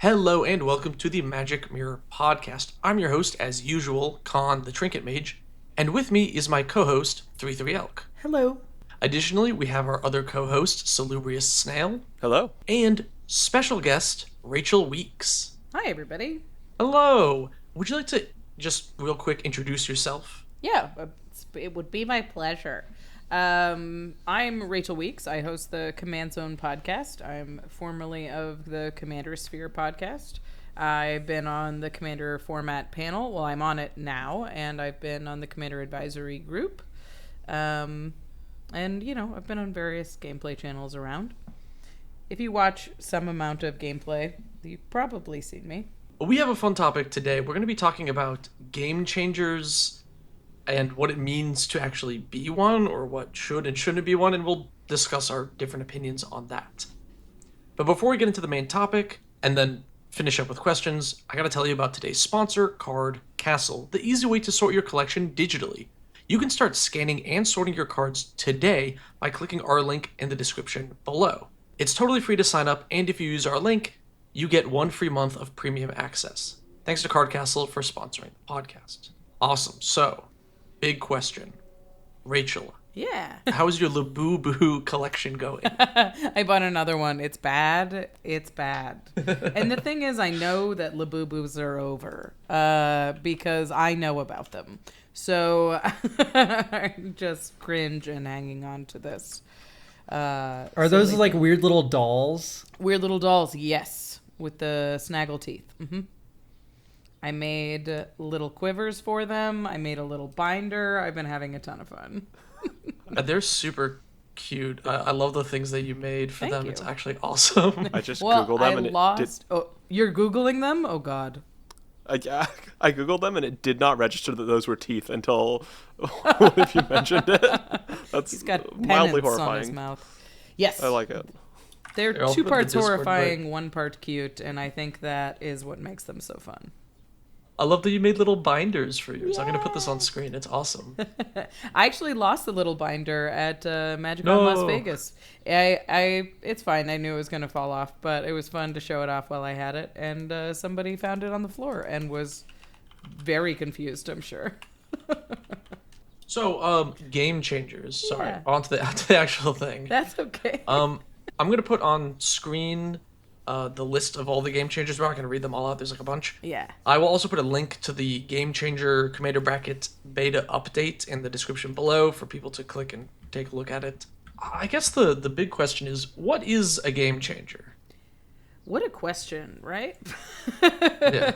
Hello and welcome to the Magic Mirror Podcast. I'm your host, as usual, Khan the Trinket Mage, and with me is my co-host, 33 Elk. Hello. Additionally, we have our other co-host, Salubrious Snail. Hello. And special guest, Rachel Weeks. Hi, everybody. Hello. Would you like to just real quick introduce yourself? Yeah, it would be my pleasure. I'm Rachel Weeks. I host the Command Zone podcast. I'm formerly of the Commander Sphere podcast. I've been on the Commander format panel. Well, I'm on it now, and I've been on the Commander advisory group. And, I've been on various gameplay channels around. If you watch some amount of gameplay, you've probably seen me. We have a fun topic today. We're going to be talking about game changers and what it means to actually be one, or what should and shouldn't be one, and we'll discuss our different opinions on that. But before we get into the main topic, and then finish up with questions, I gotta tell you about today's sponsor, Card Castle, the easy way to sort your collection digitally. You can start scanning and sorting your cards today by clicking our link in the description below. It's totally free to sign up, and if you use our link, you get 1 free month of premium access. Thanks to Card Castle for sponsoring the podcast. Awesome. So, big question. Rachel. Yeah. How's your Beevuu collection going? I bought another one. It's bad. It's bad. And the thing is, I know that Labubu's are over because I know about them. So I just cringe and hanging on to this. Are those like weird little dolls? Weird little dolls, yes, with the snaggle teeth. Mm-hmm. I made little quivers for them. I made a little binder. I've been having a ton of fun. They're super cute. I love the things that you made for Thank them. you. It's actually awesome. I just Googled them and it did... Oh, you're Googling them? Oh, God. I Googled them and it did not register that those were teeth until one of you mentioned it. That's He's got mildly pennants horrifying. on his mouth. Yes. I like it. They're They're all 2 put in the parts Discord, horrifying, but- 1 part cute, and I think that is what makes them so fun. I love that you made little binders for yours. I'm going to put this on screen. It's awesome. I actually lost the little binder at MagicCon Las Vegas. It's fine. I knew it was going to fall off, but it was fun to show it off while I had it. And somebody found it on the floor and was very confused, I'm sure. So, game changers. Sorry, Yeah. on to the actual thing. That's okay. I'm going to put on screen the list of all the game changers. We're not going to read them all out. There's like a bunch. Yeah. I will also put a link to the Game Changer Commander Bracket beta update in the description below for people to click and take a look at it. I guess the big question is, what is a game changer? What a question, right? Yeah.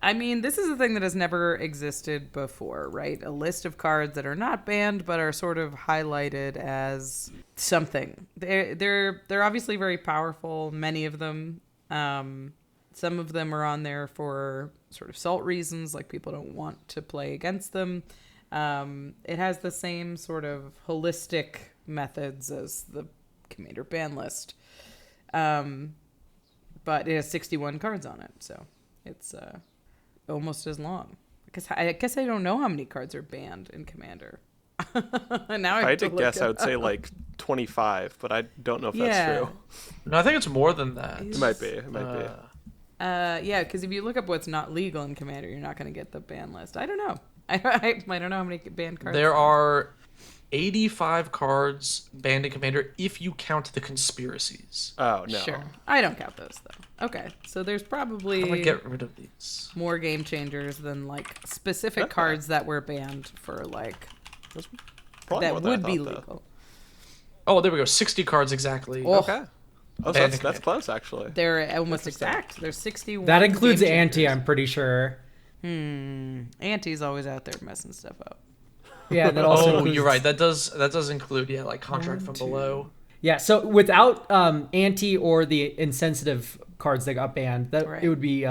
I mean, this is a thing that has never existed before, right? A list of cards that are not banned but are sort of highlighted as something. They're obviously very powerful, many of them. Some of them are on there for sort of salt reasons, like people don't want to play against them. It has the same sort of holistic methods as the Commander ban list. But it has 61 cards on it, so it's almost as long. Because I guess I don't know how many cards are banned in Commander. Now If I had to look guess, it I would say up. like 25, but I don't know if that's true. No, I think it's more than that. It might be. It might be. Yeah, because if you look up what's not legal in Commander, you're not going to get the ban list. I don't know. I don't know how many banned cards. There are 85 cards banned in Commander if you count the conspiracies. Oh, no. Sure. I don't count those, though. Okay, so there's How do I probably get rid of these? more game changers than, like, specific cards that were banned for, like, That's probably more that than I would be thought, though. legal. Oh, there we go. 60 cards exactly. Oh. Okay. Oh, so Banned that's in close, actually. They're almost Interesting. exact. There's 61. That includes game Ante, changers. I'm pretty sure. Auntie's always out there messing stuff up. Yeah, that also Oh, includes... you're right. That does include, yeah, like Contract from Below. Yeah, so without Ante or the insensitive cards that got banned, that Right. it would be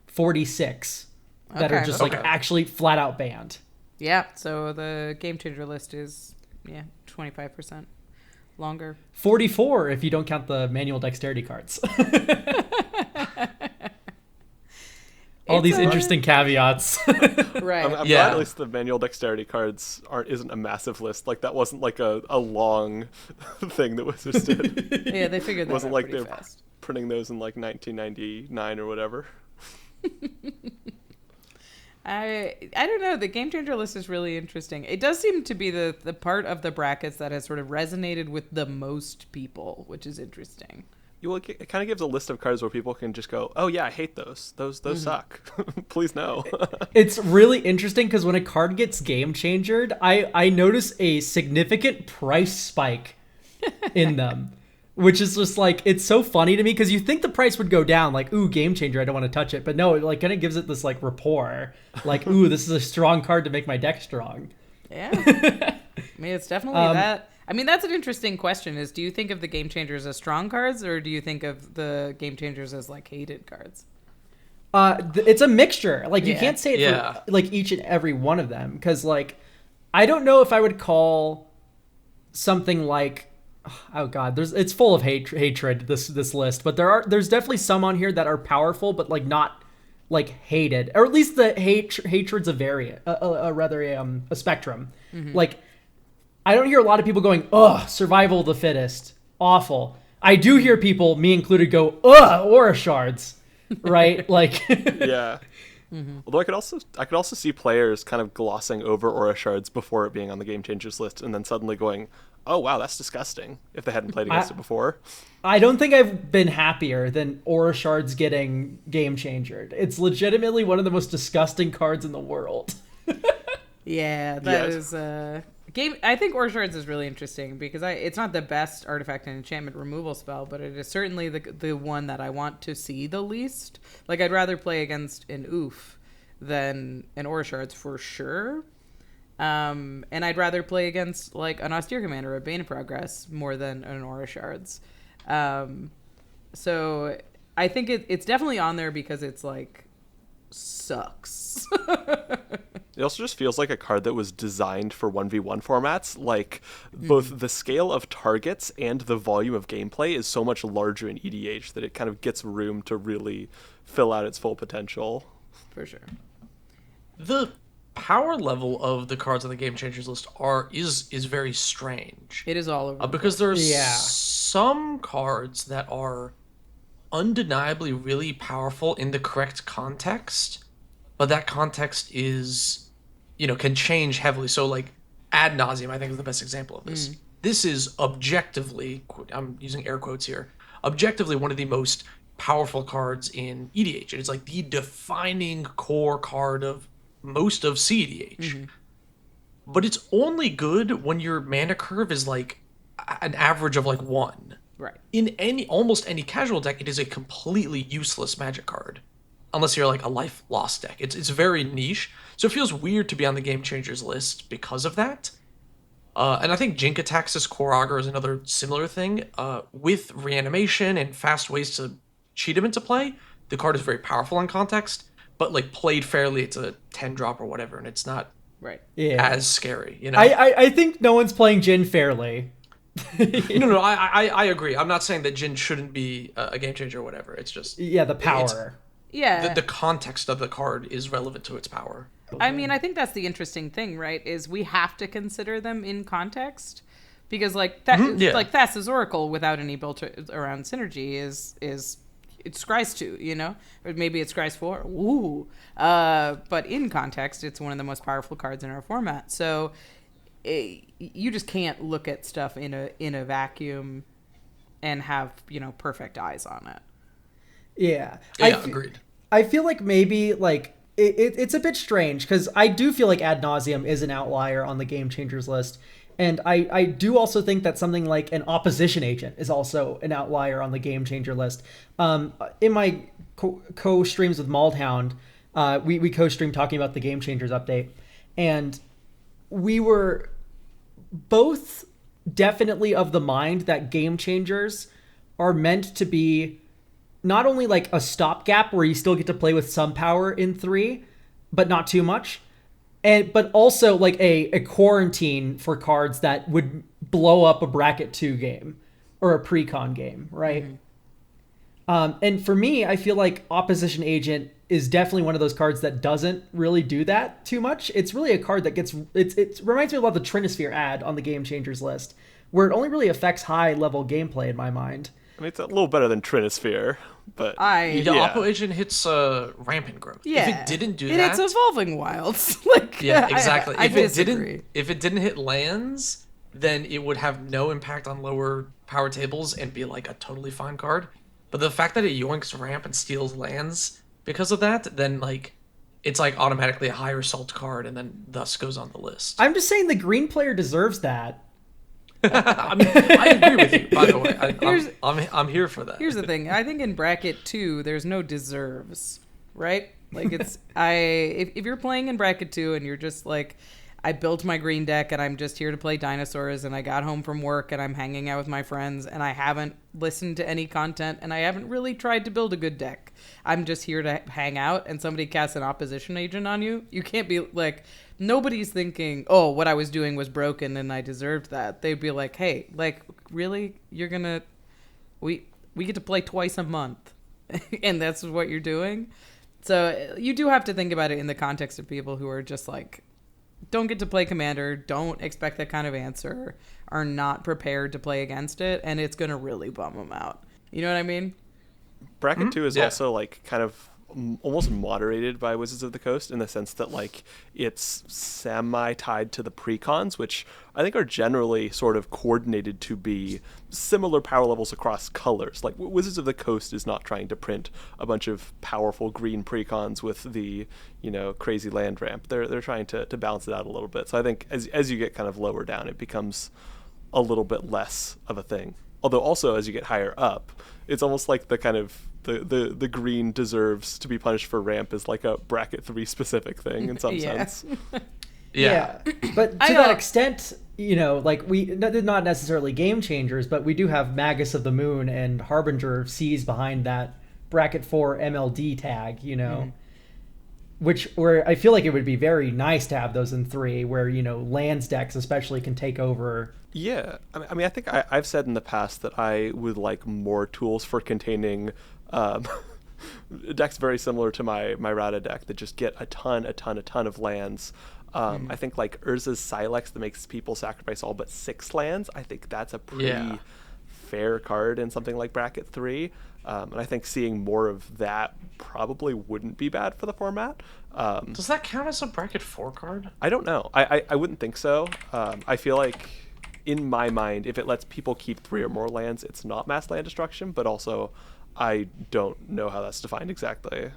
46 that are Okay. just like Okay. actually flat out banned. Yeah, so the game changer list is 25% longer. 44 if you don't count the manual dexterity cards. All It's these a- interesting caveats. Right. I'm Yeah. glad at least the manual dexterity cards isn't a massive list. Like, that wasn't like a long thing that was just did. Yeah, they figured that wasn't out like pretty they're- fast. printing those in like 1999 or whatever. I don't know. The game changer list is really interesting. It does seem to be the part of the brackets that has sort of resonated with the most people, which is interesting. It kind of gives a list of cards where people can just go, oh yeah, I hate those. Those suck. Please no. It's really interesting because when a card gets game changered, I notice a significant price spike in them, which is just like, it's so funny to me because you think the price would go down, like, ooh, game changer, I don't want to touch it. But no, it like kind of gives it this like rapport, like, ooh, this is a strong card to make my deck strong. Yeah. I mean, it's definitely that. I mean, that's an interesting question is, do you think of the game changers as strong cards or do you think of the game changers as like hated cards? It's a mixture. Like, you Yeah. can't say it Yeah. for like each and every one of them because like, I don't know if I would call something like, oh god, it's full of hatred, this list, but there's definitely some on here that are powerful but like not like hated, or at least the hatred's a variant, a spectrum. Like, I don't hear a lot of people going, ugh, survival of the fittest, awful. I do hear people, me included, go, ugh, aura shards, right? Like, Yeah. Although I could also see players kind of glossing over aura shards before it being on the game changers list, and then suddenly going, "Oh wow, that's disgusting." If they hadn't played against it before. I don't think I've been happier than aura shards getting game changered. It's legitimately one of the most disgusting cards in the world. Yeah, that Yes. is game. I think Aura Shards is really interesting because it's not the best artifact and enchantment removal spell, but it is certainly the one that I want to see the least. Like, I'd rather play against an Oof than an Aura Shards for sure. And I'd rather play against like an Austere Commander or a Bane of Progress more than an Aura Shards. So I think it's definitely on there because it's like sucks. It also just feels like a card that was designed for 1v1 formats. Like, both the scale of targets and the volume of gameplay is so much larger in EDH that it kind of gets room to really fill out its full potential. For sure. The power level of the cards on the game changers list is very strange. It is all over. Because there's Yeah. some cards that are undeniably really powerful in the correct context, but that context is, can change heavily. So like Ad Nauseam, I think, is the best example of this. This is objectively, I'm using air quotes here, objectively one of the most powerful cards in EDH. It's like the defining core card of most of CEDH. But it's only good when your mana curve is like an average of like 1. Right. In almost any casual deck, it is a completely useless Magic card, unless you're like a life loss deck. It's very niche, so it feels weird to be on the Game Changers list because of that. And I think Jink-Ataxis Core Augur is another similar thing. With reanimation and fast ways to cheat him into play, the card is very powerful in context, but like played fairly, it's a 10 drop or whatever, and it's not Right. Yeah. as scary. I think no one's playing Jin fairly. No, I agree. I'm not saying that Jin shouldn't be a game changer or whatever. It's just Yeah, the power. Yeah. the context of the card is relevant to its power. I mean, I think that's the interesting thing, right? Is we have to consider them in context because, like, yeah. like Thassa's Oracle without any built around synergy is it's Scry's 2, or maybe it's Scry's 4. Ooh, but in context, it's one of the most powerful cards in our format. So you just can't look at stuff in a vacuum and have perfect eyes on it. Yeah. Yeah, agreed. I feel like maybe like it's a bit strange because I do feel like Ad Nauseam is an outlier on the Game Changers list. And I do also think that something like an opposition agent is also an outlier on the Game Changer list. In my co-streams with Maldhound, we co-streamed talking about the Game Changers update. And we were both definitely of the mind that Game Changers are meant to be not only like a stopgap where you still get to play with some power in 3, but not too much, but also like a quarantine for cards that would blow up a bracket 2 game or a pre-con game, right? And for me, I feel like Opposition Agent is definitely one of those cards that doesn't really do that too much. It's really a card that it reminds me a lot of the Trinisphere ad on the Game Changers list, where it only really affects high level gameplay in my mind. I mean, it's a little better than Trinisphere, but I The Yeah. Oppo Agent hits rampant growth. yeah. If it didn't do it that, hits evolving wilds. Like yeah, exactly. I disagree. If it didn't hit lands, then it would have no impact on lower power tables and be like a totally fine card. But the fact that it yoinks ramp and steals lands because of that, then like it's like automatically a higher salt card and then thus goes on the list. I'm just saying the green player deserves that. I mean, I agree with you, by the way. Here's- I'm here for that. Here's the thing. I think in bracket 2, there's no deserves, right? Like it's if you're playing in bracket 2 and you're just like, I built my green deck and I'm just here to play dinosaurs and I got home from work and I'm hanging out with my friends and I haven't listened to any content and I haven't really tried to build a good deck. I'm just here to hang out and somebody casts an opposition agent on you. You can't be like, nobody's thinking, oh, what I was doing was broken and I deserved that. They'd be like, hey, like, really? You're gonna, we get to play twice a month and that's what you're doing? So you do have to think about it in the context of people who are just like, don't get to play Commander, don't expect that kind of answer, are not prepared to play against it, and it's going to really bum them out. You know what I mean? Bracket 2 is Yeah. also like kind of almost moderated by Wizards of the Coast in the sense that like it's semi tied to the precons, which I think are generally sort of coordinated to be similar power levels across colors. Like Wizards of the Coast is not trying to print a bunch of powerful green precons with the, you know, crazy land ramp. They're trying to balance it out a little bit. So I think as you get kind of lower down, it becomes a little bit less of a thing. Although also as you get higher up, it's almost like the kind of the green deserves to be punished for ramp is like a bracket 3 specific thing in some Yeah. sense. Yeah. But I to that don't- extent, you know, like not necessarily game changers, but we do have Magus of the Moon and Harbinger of Seas behind that bracket 4 MLD tag, you know. Where I feel like it would be very nice to have those in 3, where, you know, lands decks especially can take over. Yeah, I mean, I think I've said in the past that I would like more tools for containing decks very similar to my Rada deck that just get a ton of lands. I think like Urza's Silex that makes people sacrifice all but 6 lands. I think that's a pretty Yeah. fair card in something like bracket 3. And I think seeing more of that probably wouldn't be bad for the format. Does that count as a bracket 4 card? I don't know. I wouldn't think so. I feel like, in my mind, if it lets people keep 3 or more lands, it's not mass land destruction, but also I don't know how that's defined exactly.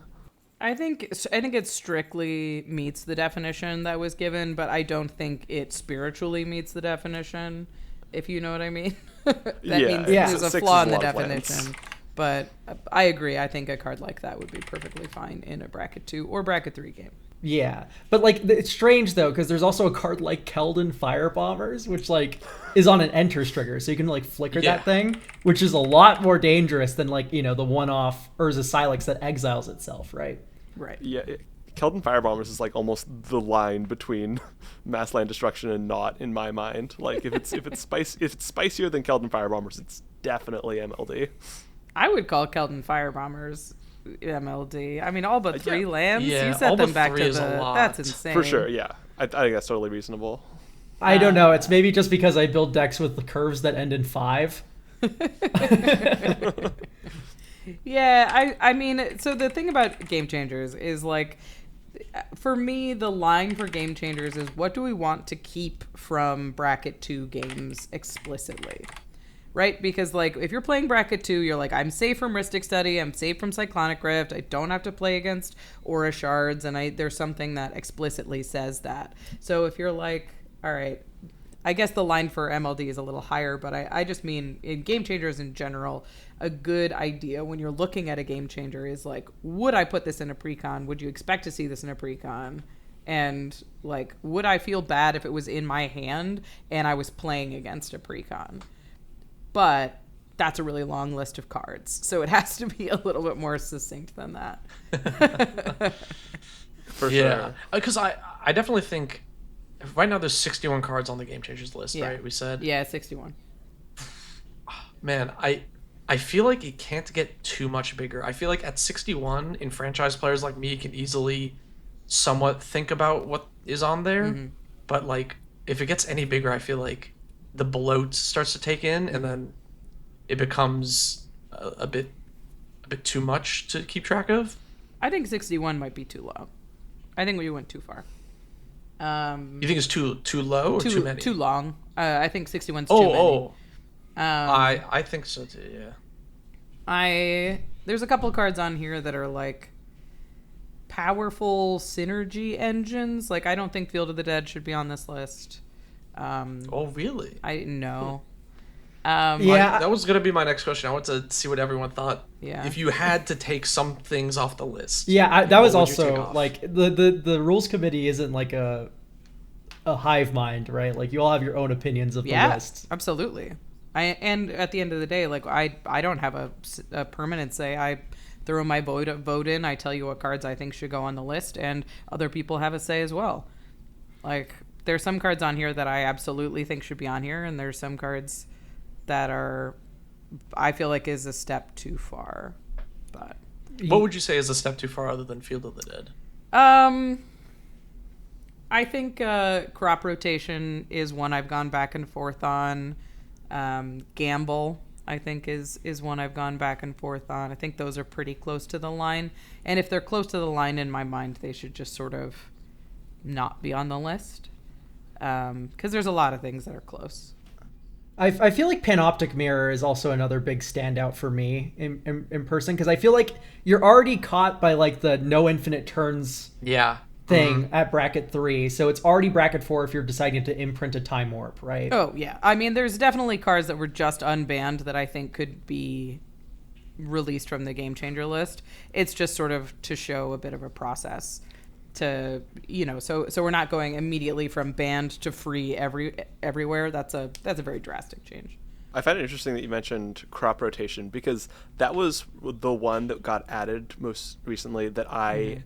I think it strictly meets the definition that was given, but I don't think it spiritually meets the definition, if you know what I mean. That Yeah, means yeah. there's a 6 flaw is in a the lot of lands. definition. But I agree. I think a card like that would be perfectly fine in a bracket 2 or bracket 3 game. Yeah, but like it's strange though, because there's also a card like Keldon Firebombers, which like is on an enters trigger, so you can like flicker Yeah. that thing, which is a lot more dangerous than like, you know, the one-off Urza Silex that exiles itself, right? Right. Yeah, Keldon Firebombers is like almost the line between mass land destruction and not, in my mind. Like if it's spicier than Keldon Firebombers, it's definitely MLD. I would call Keldon Firebombers MLD. I mean, all but 3 Yeah. lands. Yeah, You set all them but back 3 to is a the. lot. That's insane. For sure, yeah. I think that's totally reasonable. I don't know. It's maybe just because I build decks with the curves that end in 5. Yeah, I mean, so the thing about game changers is like, for me, the line for game changers is what do we want to keep from bracket 2 games explicitly, right? Because like if you're playing bracket 2, you're like, I'm safe from Wristic Study, I'm safe from Cyclonic Rift, I don't have to play against Aura Shards, and there's something that explicitly says that. So if you're like, all right, I guess the line for MLD is a little higher, but I just mean in game changers in general, a good idea when you're looking at a game changer is like, would I put this in a precon? Would you expect to see this in a precon? And like, would I feel bad if it was in my hand and I was playing against a precon? But that's a really long list of cards, so it has to be a little bit more succinct than that. For Yeah, sure. because I definitely think right now there's 61 cards on the Game Changers list, Yeah. right? We said. Yeah, 61. Man, I feel like it can't get too much bigger. I feel like at 61, in franchise players like me can easily somewhat think about what is on there. Mm-hmm. But like if it gets any bigger, I feel like the bloat starts to take in, and then it becomes a bit too much to keep track of? I think 61 might be too low. I think we went too far. You think it's too low or too many? Too long. I think 61's Oh, too many. oh. I think so too. Yeah. There's a couple cards on here that are like powerful synergy engines. Like I don't think Field of the Dead should be on this list. Oh, really? I know. Yeah. That was gonna be my next question. I want to see what everyone thought. Yeah. If you had to take some things off the list. Yeah, that was what would you take also off? like the rules committee isn't like a hive mind, right? Like you all have your own opinions of the Yeah, list. absolutely. And at the end of the day, like I don't have a permanent say. I throw my vote in. I tell you what cards I think should go on the list, and other people have a say as well. Like there's some cards on here that I absolutely think should be on here, and there's some cards that I feel like is a step too far. But What would you say is a step too far other than Field of the Dead? I think crop rotation is one I've gone back and forth on. Gamble, I think, is one I've gone back and forth on. I think those are pretty close to the line. And if they're close to the line in my mind, they should just sort of not be on the list. Because there's a lot of things that are close. I feel like Panoptic Mirror is also another big standout for me in person, because I feel like you're already caught by like the no infinite turns Yeah. thing at bracket 3, so it's already bracket 4 if you're deciding to imprint a time warp, right? Oh, yeah. I mean, there's definitely cards that were just unbanned that I think could be released from the Game Changer list. It's just sort of to show a bit of a process to, so we're not going immediately from banned to free everywhere. That's a very drastic change. I find it interesting that you mentioned crop rotation, because that was the one that got added most recently that I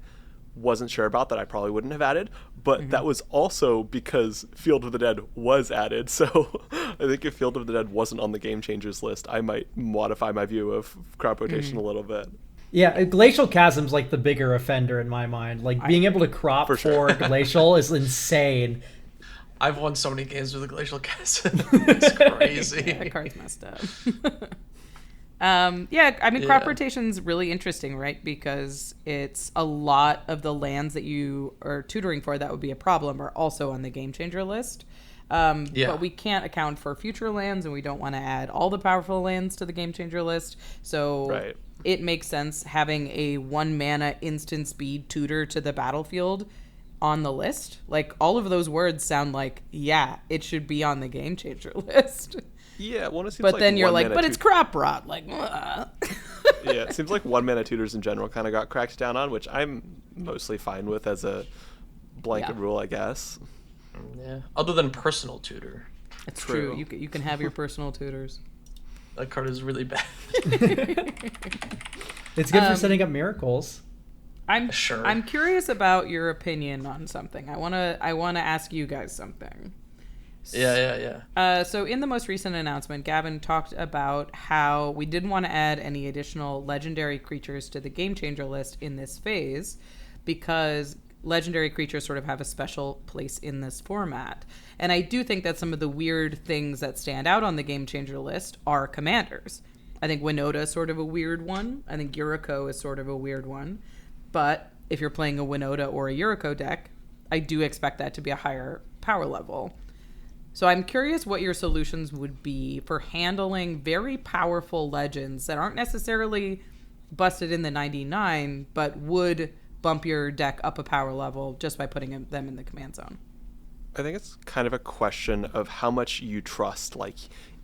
wasn't sure about, that I probably wouldn't have added, but that was also because Field of the Dead was added. So I think if Field of the Dead wasn't on the Game Changers list, I might modify my view of crop rotation a little bit. Yeah, Glacial Chasm's like the bigger offender in my mind. Like being able to crop for Glacial is insane. I've won so many games with a Glacial Chasm. It's crazy. That card's messed up. I mean, crop rotation's really interesting, right? Because it's a lot of the lands that you are tutoring for that would be a problem are also on the Game Changer list. But we can't account for future lands, and we don't want to add all the powerful lands to the Game Changer list. So it makes sense having a 1 mana instant speed tutor to the battlefield on the list. Like, all of those words sound like, yeah, it should be on the Game Changer list. Yeah, well, it seems but like then you're 1 like, mana but it's crop rot. Like, yeah, it seems like 1 mana tutors in general kind of got cracked down on, which I'm mostly fine with as a blanket rule, I guess. Yeah. Other than personal tutor. It's true. You can have your personal tutors. That card is really bad. It's good for setting up miracles. I'm Sure. I'm curious about your opinion on something. I wanna ask you guys something. Yeah. So in the most recent announcement, Gavin talked about how we didn't want to add any additional legendary creatures to the Game Changer list in this phase because legendary creatures sort of have a special place in this format. And I do think that some of the weird things that stand out on the Game Changer list are commanders. I think Winota is sort of a weird one. I think Yuriko is sort of a weird one. But if you're playing a Winota or a Yuriko deck, I do expect that to be a higher power level. So I'm curious what your solutions would be for handling very powerful legends that aren't necessarily busted in the 99, but would bump your deck up a power level just by putting them in the command zone. I think it's kind of a question of how much you trust like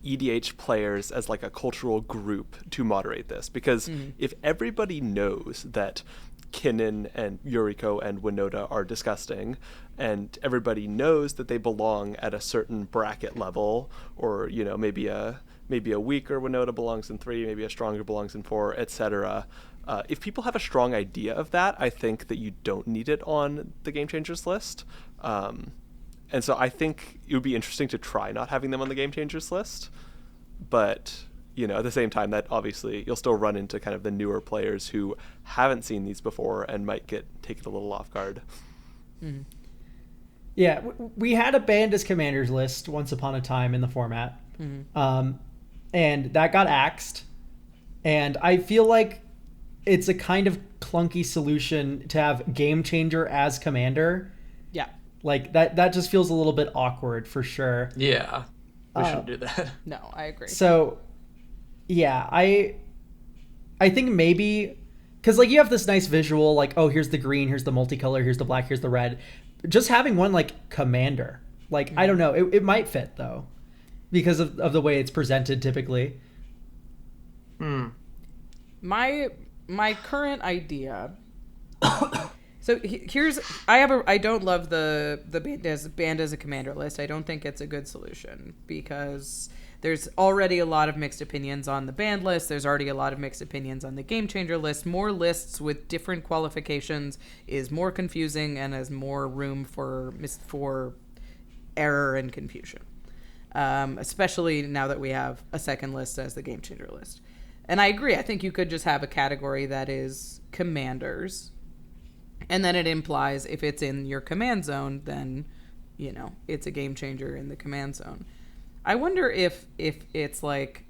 EDH players as like a cultural group to moderate this, because if everybody knows that Kinnan and Yuriko and Winota are disgusting, and everybody knows that they belong at a certain bracket level, or maybe a weaker Winota belongs in 3, maybe a stronger belongs in 4, etc. If people have a strong idea of that, I think that you don't need it on the Game Changers list. And so I think it would be interesting to try not having them on the Game Changers list. But, at the same time, that obviously you'll still run into kind of the newer players who haven't seen these before and might get taken a little off guard. Yeah, we had a banned as commanders list once upon a time in the format. And that got axed. And I feel like it's a kind of clunky solution to have Game Changer as commander. Yeah. Like that just feels a little bit awkward for sure. Yeah, we shouldn't do that. No, I agree. So, yeah, I think maybe because like you have this nice visual, like, oh, here's the green, here's the multicolor, here's the black, here's the red. Just having one like commander, like I don't know, it might fit though, because of the way it's presented typically. My current idea. So here's I don't love the band as a commander list. I don't think it's a good solution because there's already a lot of mixed opinions on the band list. There's already a lot of mixed opinions on the game changer list. More lists with different qualifications is more confusing and has more room for error and confusion. Especially now that we have a second list as the game changer list. And I agree. I think you could just have a category that is commanders. And then it implies if it's in your command zone, then, it's a game changer in the command zone. I wonder if it's like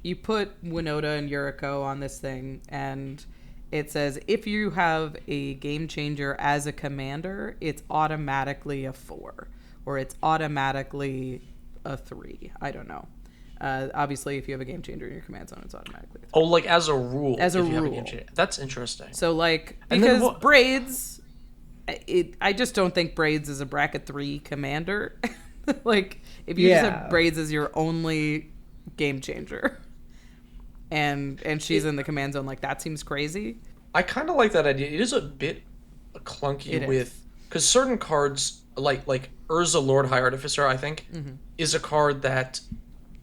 you put Winota and Yuriko on this thing and it says if you have a game changer as a commander, it's automatically a 4 or it's automatically a 3. I don't know. Obviously, if you have a game changer in your command zone, it's automatically a 3. Oh, like as a rule. As a if you have rule. game changer. That's interesting. So, like, And then because braids, I just don't think braids is a bracket 3 commander. Like, if you just have braids as your only game changer, and she's in the command zone, like that seems crazy. I kind of like that idea. It is a bit clunky because certain cards, like Urza Lord High Artificer, I think, is a card that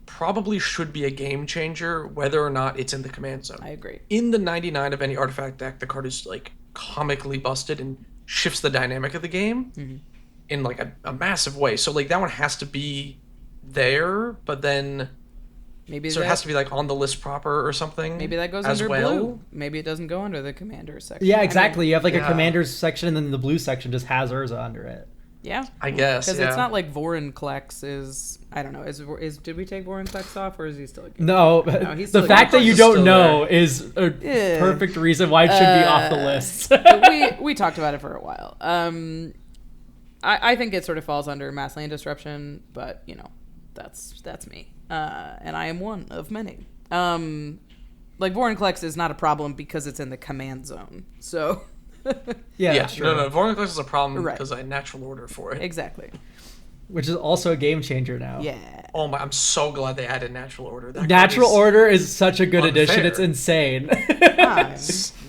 probably should be a game changer whether or not it's in the command zone. I agree. In the 99 of any artifact deck, the card is like comically busted and shifts the dynamic of the game in like a massive way. So like that one has to be there, but then it has to be like on the list proper or something. Maybe that goes under blue. Maybe it doesn't go under the commander section. Yeah, exactly. You have like a commanders section, and then the blue section just has Urza under it. Yeah, I guess because it's not like Vorinclex is. I don't know. Is did we take Vorinclex off, or is he still? No, he's still the fact that you don't know there is a perfect reason why it should be off the list. we talked about it for a while. I think it sort of falls under mass land disruption, but that's me, and I am one of many. Like Vorinclex is not a problem because it's in the command zone, so. Yeah, true. No, Vorinclex is a problem because I natural order for it. Exactly. Which is also a game changer now. Yeah. Oh my! I'm so glad they added natural order. That Natural order is such a good addition. It's insane.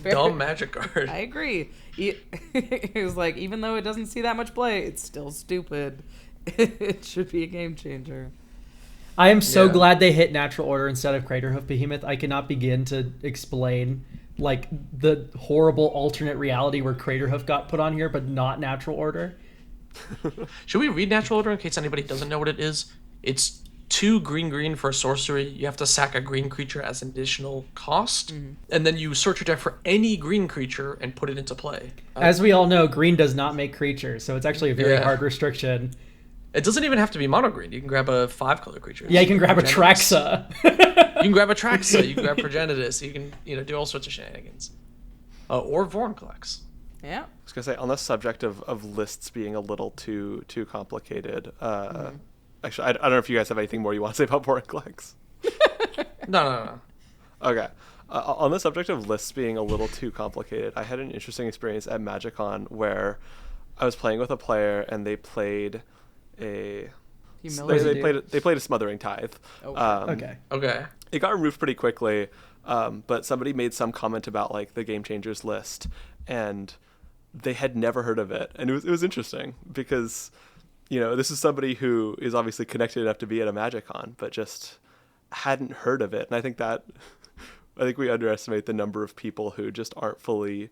Dumb magic card. I agree. It was like, even though it doesn't see that much play, it's still stupid. It should be a game changer. I am so glad they hit natural order instead of Craterhoof Behemoth. I cannot begin to explain like the horrible alternate reality where Craterhoof got put on here, but not natural order. Should we read natural order in case anybody doesn't know what it is? It's 2 green for a sorcery. You have to sack a green creature as an additional cost, and then you search your deck for any green creature and put it into play. As we all know, green does not make creatures, so it's actually a very hard restriction. It doesn't even have to be mono green. You can grab a 5-color creature. Yeah, you can grab a Traxa. You can grab a Traxa. You can grab Progenitus. You can do all sorts of shenanigans. Or Vorinclex. Yeah. I was gonna say, on the subject of lists being a little too complicated. Actually, I don't know if you guys have anything more you want to say about Vorinclex. No. Okay. On the subject of lists being a little too complicated, I had an interesting experience at MagicCon where I was playing with a player and they played they played a Smothering Tithe. Okay. Okay. It got removed pretty quickly, but somebody made some comment about like the Game Changers list, and they had never heard of it, and it was interesting because this is somebody who is obviously connected enough to be at a MagicCon, but just hadn't heard of it, and I think we underestimate the number of people who just aren't fully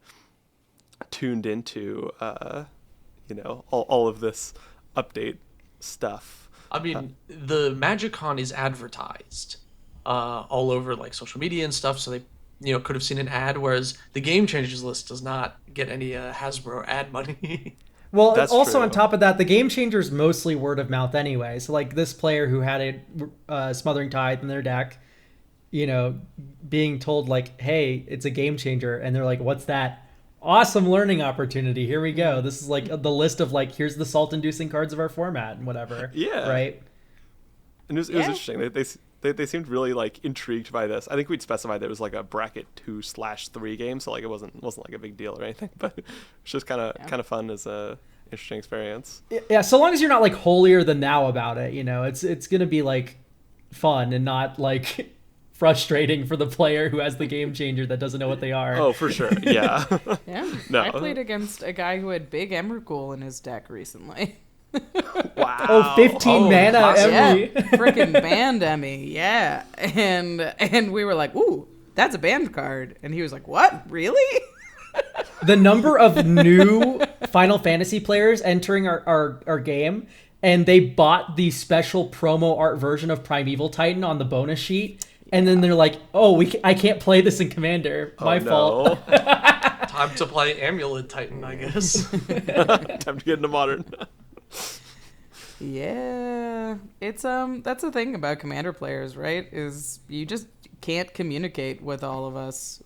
tuned into all of this update stuff. I mean, the MagicCon is advertised all over like social media and stuff, so they could have seen an ad, whereas the Game Changers list does not get any Hasbro ad money. Well, That's also true. On top of that, the Game Changer's mostly word of mouth anyway. So like this player who had a Smothering Tithe in their deck, you know, being told like, "Hey, it's a game changer," and they're like, "What's that?" Awesome learning opportunity. Here we go. This is like the list of like, here's the salt-inducing cards of our format and whatever. Yeah. Right. And it was Yeah. interesting. They seemed really like intrigued by this. I think we'd specified that it was like a bracket 2/3 game, so like it wasn't like a big deal or anything. But it's just kind of fun as a interesting experience. Yeah. So long as you're not like holier than thou about it, you know, it's gonna be like fun and not like frustrating for the player who has the game changer that doesn't know what they are. Oh, for sure. Yeah. Yeah. No. I played against a guy who had big Emrakul in his deck recently. Wow. Oh, 15 mana classic. Emmy. Yeah, freaking banned Emmy. Yeah, and we were like, "Ooh, that's a banned card," and he was like, "What? Really?" The number of new Final Fantasy players entering our game, and they bought the special promo art version of Primeval Titan on the bonus sheet, and then they're like, "Oh, I can't play this in Commander. My fault." No. Time to play Amulet Titan, I guess. Time to get into Modern. Yeah, it's that's the thing about Commander players, right? Is you just can't communicate with all of us.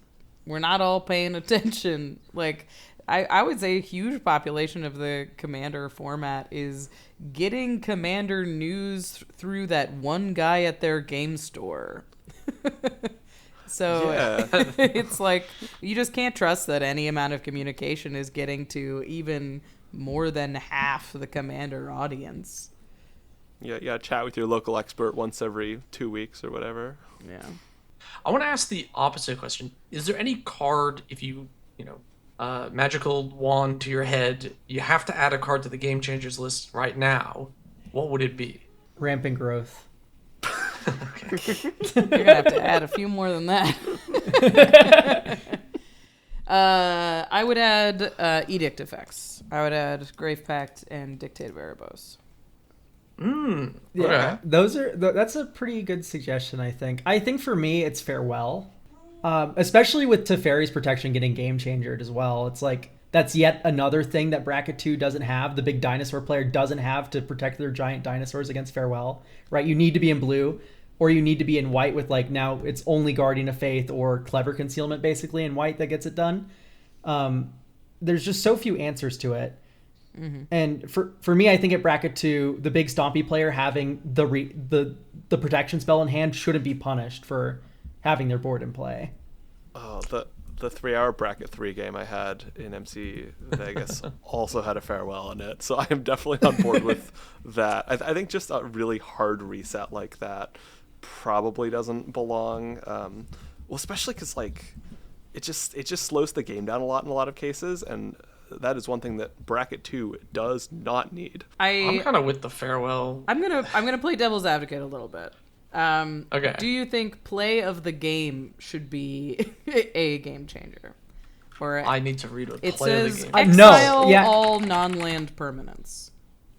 We're not all paying attention. Like, I would say a huge population of the Commander format is getting Commander news through that one guy at their game store. So Yeah. it's like you just can't trust that any amount of communication is getting to even more than half the Commander audience. Yeah, chat with your local expert once every 2 weeks or whatever. Yeah. I want to ask the opposite question. Is there any card, if you magical wand to your head, you have to add a card to the Game Changers list right now, what would it be? Rampant growth. You're gonna have to add a few more than that. I would add Edict Effects. I would add Grave Pact and Dictate of Erebos. Yeah, Okay. that's a pretty good suggestion. I think for me it's Farewell, especially with Teferi's protection getting game changered as well. It's like that's yet another thing that bracket 2 doesn't have. The big dinosaur player doesn't have to protect their giant dinosaurs against Farewell, right? You need to be in blue, or you need to be in white with like now it's only Guardian of Faith or Clever Concealment basically in white that gets it done. There's just so few answers to it. Mm-hmm. And for me, I think at bracket 2, the big stompy player having the protection spell in hand shouldn't be punished for having their board in play. Oh, the 3-hour bracket 3 game I had in MC Vegas also had a Farewell in it, so I am definitely on board with that. I think just a really hard reset like that probably doesn't belong. Well, especially because like it just slows the game down a lot in a lot of cases, and that is one thing that bracket 2 does not need. I'm kind of with the Farewell. I'm gonna play devil's advocate a little bit. Okay. Do you think play of the game should be a game changer? Or I need to read what it play of says the game. No, exile yeah. all non-land permanents.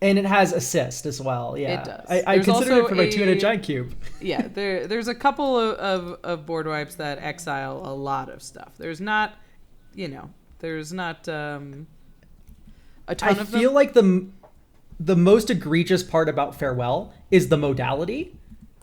And it has assist as well. Yeah, It does. I There's considered also it for my 2 in a a- giant cube. Yeah, there's a couple of board wipes that exile a lot of stuff. There's not a ton I of them. feel like the most egregious part about Farewell is the modality.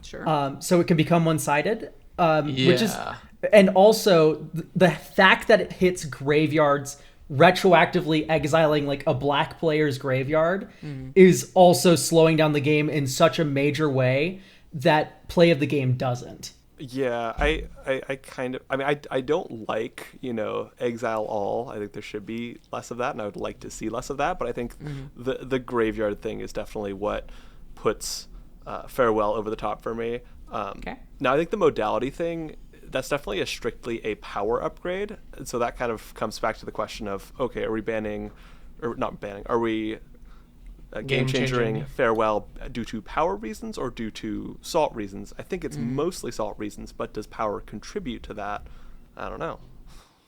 Sure. So it can become one-sided, which is, Yeah. and also the fact that it hits graveyards retroactively exiling like a black player's graveyard is also slowing down the game in such a major way that play of the game doesn't. Yeah, I kind of, I mean, I don't like, exile all. I think there should be less of that, and I would like to see less of that, but I think the graveyard thing is definitely what puts Farewell over the top for me. Okay. Now, I think the modality thing, that's definitely strictly a power upgrade, and so that kind of comes back to the question of, okay, are we banning, or not banning, are we game changing Game-changing. Farewell due to power reasons or due to salt reasons? I think it's mostly salt reasons, but does power contribute to that? I don't know.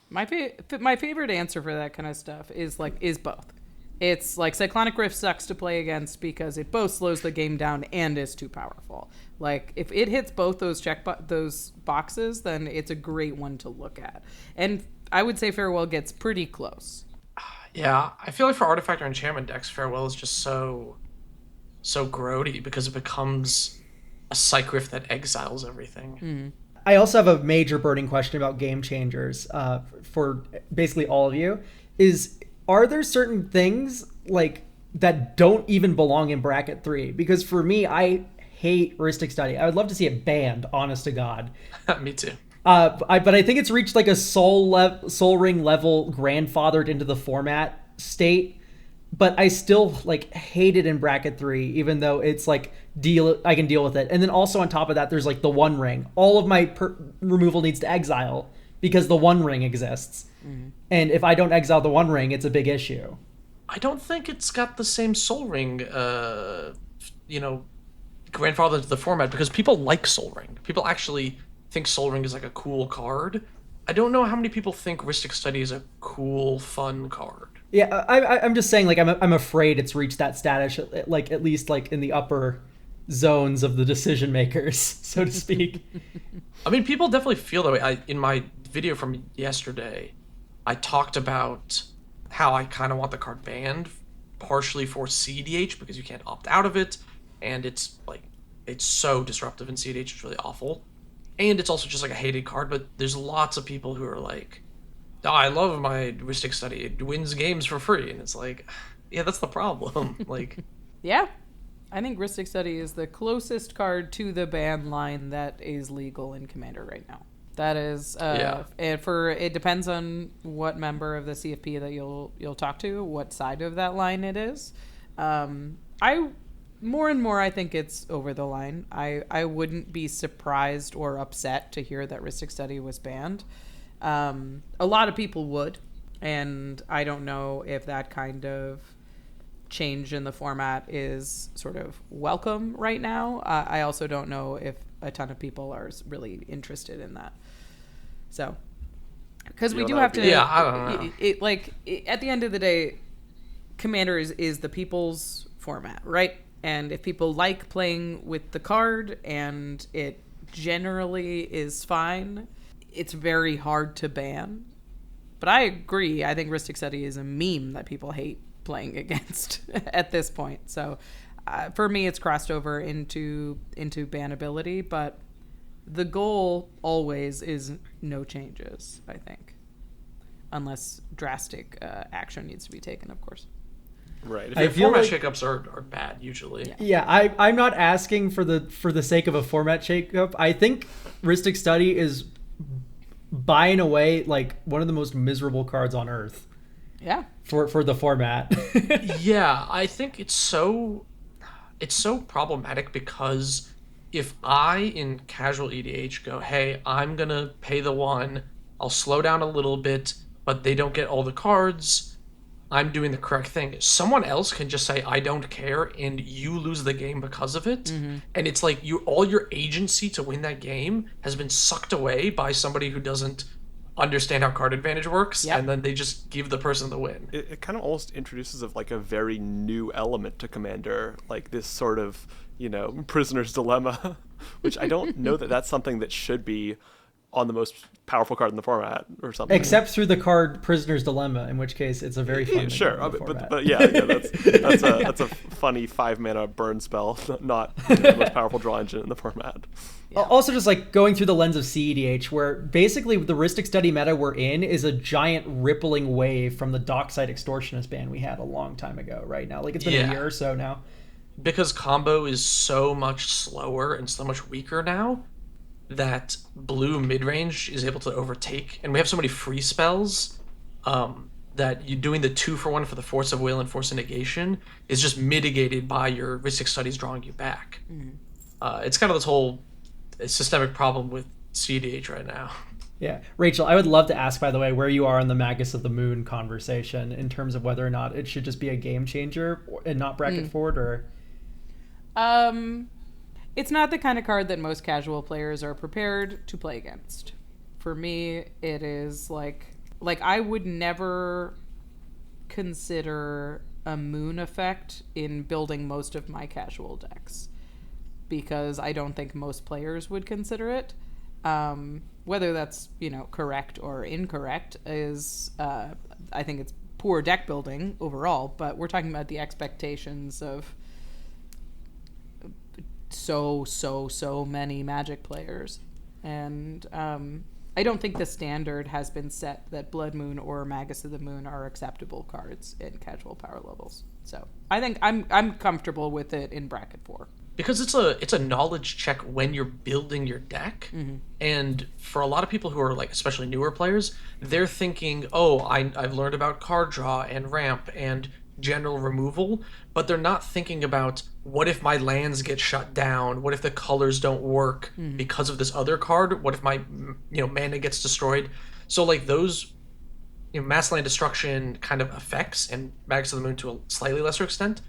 My favorite answer for that kind of stuff is both. It's like Cyclonic Rift sucks to play against because it both slows the game down and is too powerful. Like if it hits both those those boxes, then it's a great one to look at. And I would say Farewell gets pretty close. Yeah, I feel like for Artifact or Enchantment decks, Farewell is just so grody because it becomes a Cycryph that exiles everything. I also have a major burning question about game changers for basically all of you. Are there certain things like that don't even belong in bracket 3? Because for me, I hate Wristic Study. I would love to see it banned, honest to God. Me too. But I think it's reached like a Soul Ring level grandfathered into the format state. But I still like hate it in bracket 3, even though it's like I can deal with it. And then also on top of that, there's like the One Ring. All of my removal needs to exile because the One Ring exists. Mm-hmm. And if I don't exile the One Ring, it's a big issue. I don't think it's got the same Soul Ring, grandfather into the format, because people like Soul Ring. People actually think Soul Ring is like a cool card. I don't know how many people think Wristic Study is a cool, fun card. Yeah, I'm just saying, like, I'm afraid it's reached that status, like, at least, like, in the upper zones of the decision makers, so to speak. I mean, people definitely feel that way. In my video from yesterday, I talked about how I kind of want the card banned, partially for CDH, because you can't opt out of it, and it's so disruptive in CDH, it's really awful. And it's also just like a hated card, but there's lots of people who are like, oh, I love my Wristic Study. It wins games for free. And it's like, yeah, that's the problem. Like, yeah. I think Wristic Study is the closest card to the ban line that is legal in Commander right now. That is, and it depends on what member of the CFP that you'll talk to, what side of that line it is. More and more, I think it's over the line. I wouldn't be surprised or upset to hear that Wristic Study was banned. A lot of people would, and I don't know if that kind of change in the format is sort of welcome right now. I also don't know if a ton of people are really interested in that. So, because we do have to... Yeah, I don't know. At the end of the day, Commander is the people's format, right? And if people like playing with the card and it generally is fine, it's very hard to ban. But I agree. I think Wristic Study is a meme that people hate playing against at this point. So for me, it's crossed over into bannability. But the goal always is no changes, I think. Unless drastic action needs to be taken, of course. Right. If format shakeups are bad usually. Yeah, I'm not asking for the sake of a format shakeup. I think Wristic Study is by and away like one of the most miserable cards on earth. Yeah. For the format. Yeah, I think it's so problematic because if I in casual EDH go, hey, I'm gonna pay the 1, I'll slow down a little bit, but they don't get all the cards, I'm doing the correct thing. Someone else can just say, I don't care, and you lose the game because of it. Mm-hmm. And it's like all your agency to win that game has been sucked away by somebody who doesn't understand how card advantage works, and then they just give the person the win. It kind of almost introduces like a very new element to Commander, like this sort of, prisoner's dilemma, which I don't know that that's something that should be on the most powerful card in the format or something. Except through the card Prisoner's Dilemma, in which case it's a very fun sure, but yeah, that's a funny 5-mana burn spell, not the most powerful draw engine in the format. Yeah. Also, just like going through the lens of CEDH, where basically the Wristic Study meta we're in is a giant rippling wave from the Dockside Extortionist ban we had a long time ago. Right now, like it's been a year or so now. Because combo is so much slower and so much weaker now, that blue mid-range is able to overtake, and we have so many free spells that you doing the 2-for-1 for the Force of Will and Force of Negation is just mitigated by your Wristic Studies drawing you back. It's kind of this whole systemic problem with CDH right now. Yeah. Rachel, I would love to ask, by the way, where you are on the Magus of the Moon conversation in terms of whether or not it should just be a game changer and not bracket forward, or... It's not the kind of card that most casual players are prepared to play against. For me, it is like I would never consider a moon effect in building most of my casual decks because I don't think most players would consider it. Whether that's, correct or incorrect is, I think it's poor deck building overall, but we're talking about the expectations of so many Magic players. And I don't think the standard has been set that Blood Moon or Magus of the Moon are acceptable cards in casual power levels. So I think I'm comfortable with it in bracket 4. Because it's a knowledge check when you're building your deck, and for a lot of people who are like especially newer players, they're thinking, oh, I've learned about card draw and ramp and general removal, but they're not thinking about what if my lands get shut down, what if the colors don't work because of this other card, what if my mana gets destroyed. So like those mass land destruction kind of effects, and Magus of the Moon to a slightly lesser extent,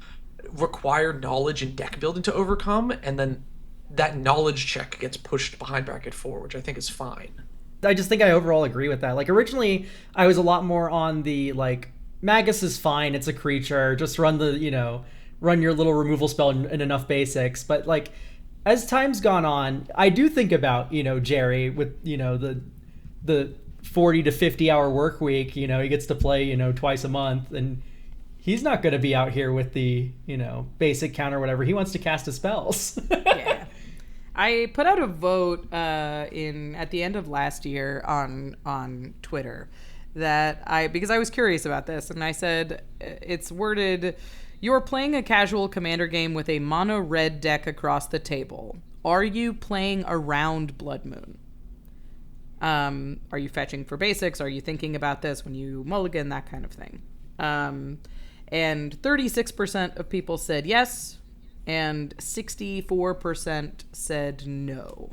require knowledge and deck building to overcome, and then that knowledge check gets pushed behind bracket 4, which I think is fine. I just think I overall agree with that. Like originally I was a lot more on the like Magus is fine, it's a creature, just run run your little removal spell and enough basics. But like as time's gone on, I do think about Jerry with the 40 to 50 hour work week. He gets to play twice a month, and he's not going to be out here with the basic counter or whatever. He wants to cast his spells. Yeah. I put out a vote at the end of last year on Twitter because I was curious about this, and I said it's worded, "You're playing a casual commander game with a mono red deck across the table. Are you playing around Blood Moon? Are you fetching for basics? Are you thinking about this when you mulligan, that kind of thing?" And 36% of people said yes, and 64% said no.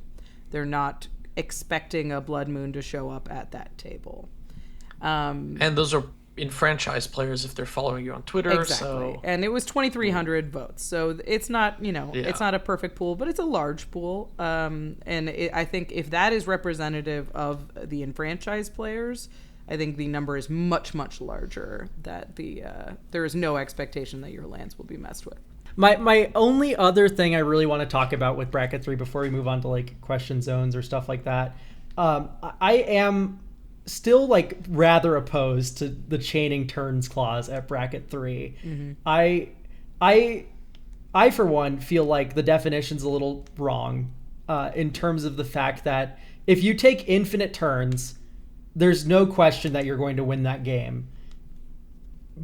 They're not expecting a Blood Moon to show up at that table. And those are enfranchised players if they're following you on Twitter. Exactly. So. And it was 2,300 votes. So it's not, it's not a perfect pool, but it's a large pool. I think if that is representative of the enfranchised players, I think the number is much, much larger, that there is no expectation that your lands will be messed with. My only other thing I really want to talk about with bracket 3 before we move on to like question zones or stuff like that, I am still like rather opposed to the chaining turns clause at bracket 3. I for one feel like the definition's a little wrong in terms of the fact that if you take infinite turns, there's no question that you're going to win that game.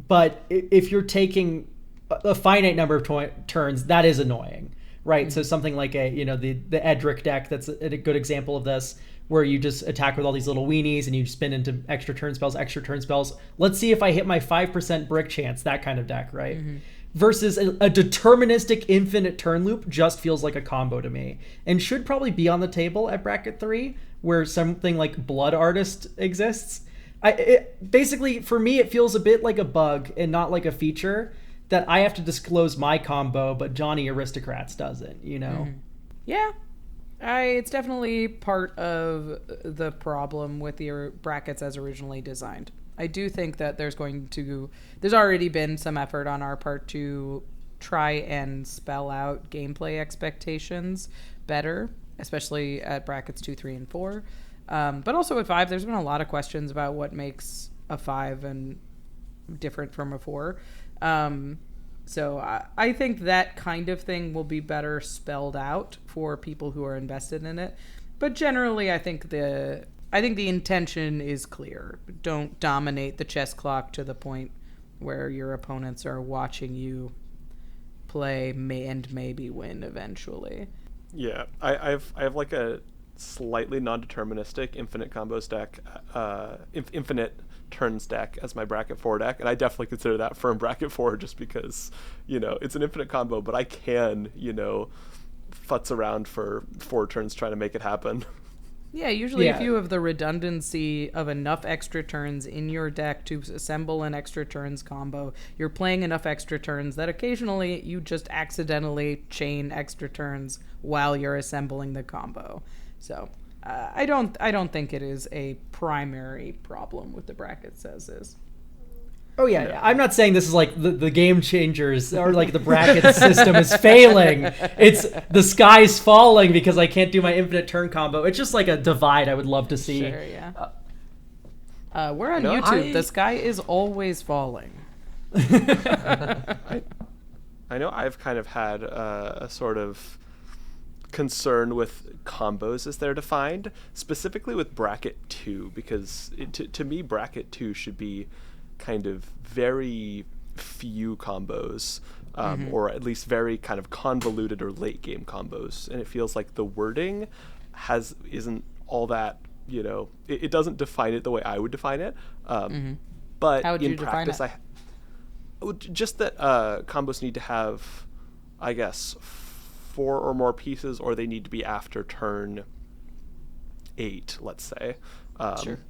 But if you're taking a finite number of turns, that is annoying, right? So something like the Edric deck, that's a good example of this, where you just attack with all these little weenies and you spin into extra turn spells. Let's see if I hit my 5% brick chance, that kind of deck, right? Versus a deterministic infinite turn loop just feels like a combo to me, and should probably be on the table at bracket 3, where something like Blood Artist exists. Basically, for me, it feels a bit like a bug and not like a feature that I have to disclose my combo, but Johnny Aristocrats doesn't, Yeah. It's definitely part of the problem with your brackets as originally designed. I do think that there's already been some effort on our part to try and spell out gameplay expectations better, especially at brackets 2, 3, and 4. But also at 5, there's been a lot of questions about what makes a 5 and different from a 4. So I think that kind of thing will be better spelled out for people who are invested in it. But generally, I think the intention is clear. Don't dominate the chess clock to the point where your opponents are watching you play and maybe win eventually. Yeah, I have like a slightly non-deterministic infinite combos deck, infinite turns deck as my bracket 4 deck, and I definitely consider that firm bracket 4 just because it's an infinite combo, but I can futz around for 4 turns trying to make it happen. Yeah, usually if you have the redundancy of enough extra turns in your deck to assemble an extra turns combo, you're playing enough extra turns that occasionally you just accidentally chain extra turns while you're assembling the combo. So I don't think it is a primary problem with the brackets as is. Oh yeah, I'm not saying this is like the game changers or like the bracket system is failing. It's the sky's falling because I can't do my infinite turn combo. It's just like a divide I would love to see. Sure, yeah. We're on YouTube. The sky is always falling. I know I've kind of had a sort of concern with combos as they're defined, specifically with bracket 2, because to me bracket 2 should be kind of very few combos, or at least very kind of convoluted or late game combos, and it feels like the wording isn't all that, it doesn't define it the way I would define it. But How would in you define practice, it? just that combos need to have, I guess, 4 or more pieces, or they need to be after turn 8, let's say. Sure.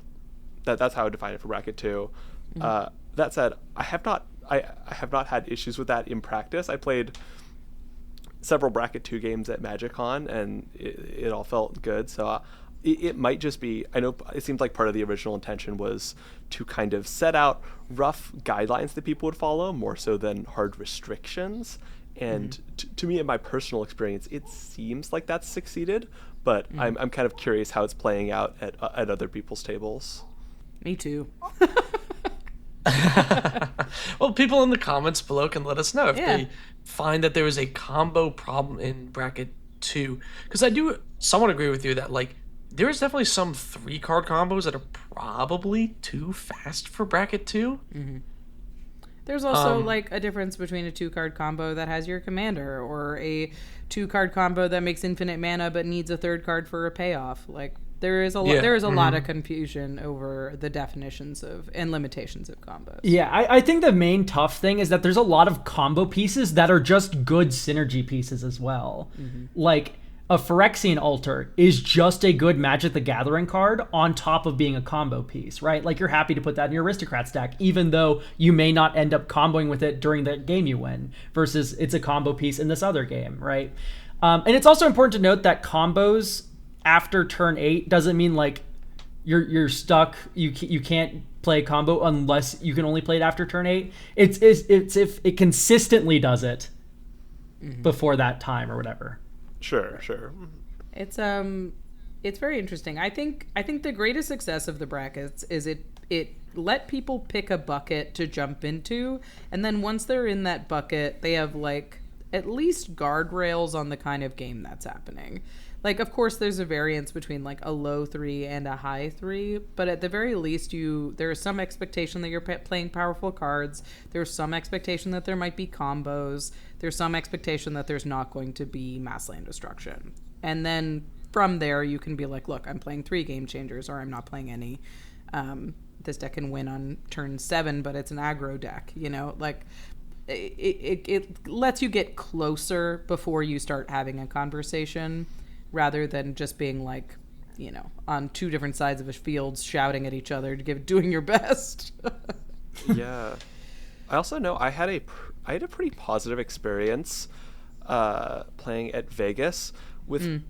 That's how I would define it for bracket 2. That said, I have not had issues with that in practice. I played several bracket 2 games at MagicCon, and it all felt good. So it might just be, I know it seems like part of the original intention was to kind of set out rough guidelines that people would follow, more so than hard restrictions. And to me, in my personal experience, it seems like that's succeeded, but I'm kind of curious how it's playing out at other people's tables. Me too. Well, people in the comments below can let us know if Yeah. they find that there is a combo problem in bracket 2. Because I do somewhat agree with you that, like, there is definitely some 3-card combos that are probably too fast for bracket 2. There's also like a difference between a 2-card combo that has your commander, or a 2-card combo that makes infinite mana but needs a 3rd card for a payoff. Like, there is a lot of confusion over the definitions of and limitations of combos. Yeah, I think the main tough thing is that there's a lot of combo pieces that are just good synergy pieces as well. Like, a Phyrexian Altar is just a good Magic the Gathering card on top of being a combo piece, right? Like, you're happy to put that in your Aristocrat stack, even though you may not end up comboing with it during the game you win, versus it's a combo piece in this other game, right? And it's also important to note that combos after turn 8 doesn't mean, like, you're stuck. You can't play a combo unless you can only play it after turn 8. It's if it consistently does it before that time or whatever. Sure. It's very interesting. I think the greatest success of the brackets is it let people pick a bucket to jump into, and then once they're in that bucket, they have, like, at least guardrails on the kind of game that's happening. Like, of course, there's a variance between, like, a low 3 and a high 3, but at the very least, there's some expectation that you're playing powerful cards. There's some expectation that there might be combos. There's some expectation that there's not going to be mass land destruction. And then from there, you can be like, look, I'm playing 3 game changers, or I'm not playing any. This deck can win on turn 7, but it's an aggro deck, like, it lets you get closer before you start having a conversation, rather than just being, like, on 2 different sides of a field shouting at each other doing your best. Yeah. I also know I had a pretty positive experience playing at Vegas with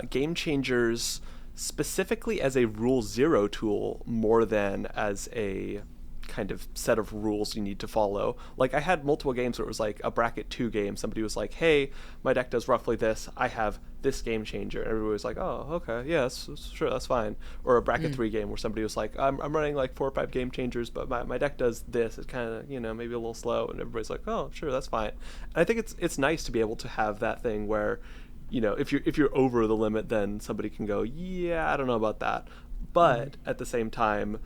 game changers, specifically as a rule 0 tool more than as a kind of set of rules you need to follow. Like, I had multiple games where it was like a bracket 2 game. Somebody was like, hey, my deck does roughly this. I have this game changer. And everybody was like, oh, okay, yeah, sure, that's fine. Or a bracket 3 game where somebody was like, I'm running like 4 or 5 game changers, but my deck does this. It's kind of, maybe a little slow. And everybody's like, oh, sure, that's fine. And I think it's nice to be able to have that thing where, if you're over the limit, then somebody can go, yeah, I don't know about that. But at the same time,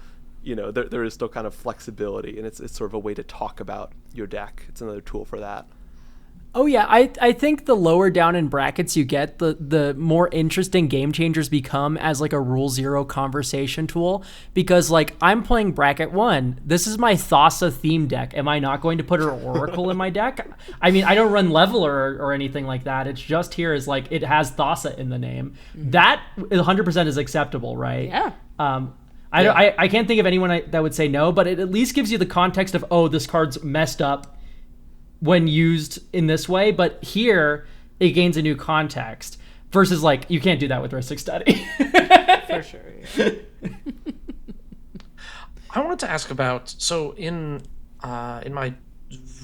there is still kind of flexibility, and it's sort of a way to talk about your deck. It's another tool for that. Oh yeah, I think the lower down in brackets you get, the more interesting game changers become as, like, a rule 0 conversation tool, because, like, I'm playing bracket 1. This is my Thassa theme deck. Am I not going to put an Oracle in my deck? I mean, I don't run Leveler or anything like that. It's just here is, like, it has Thassa in the name. That 100% is acceptable, right? Yeah. I can't think of anyone that would say no, but it at least gives you the context of, oh, this card's messed up when used in this way, but here it gains a new context versus, like, you can't do that with Wristic Study. For sure. Yeah. I wanted to ask about, so in my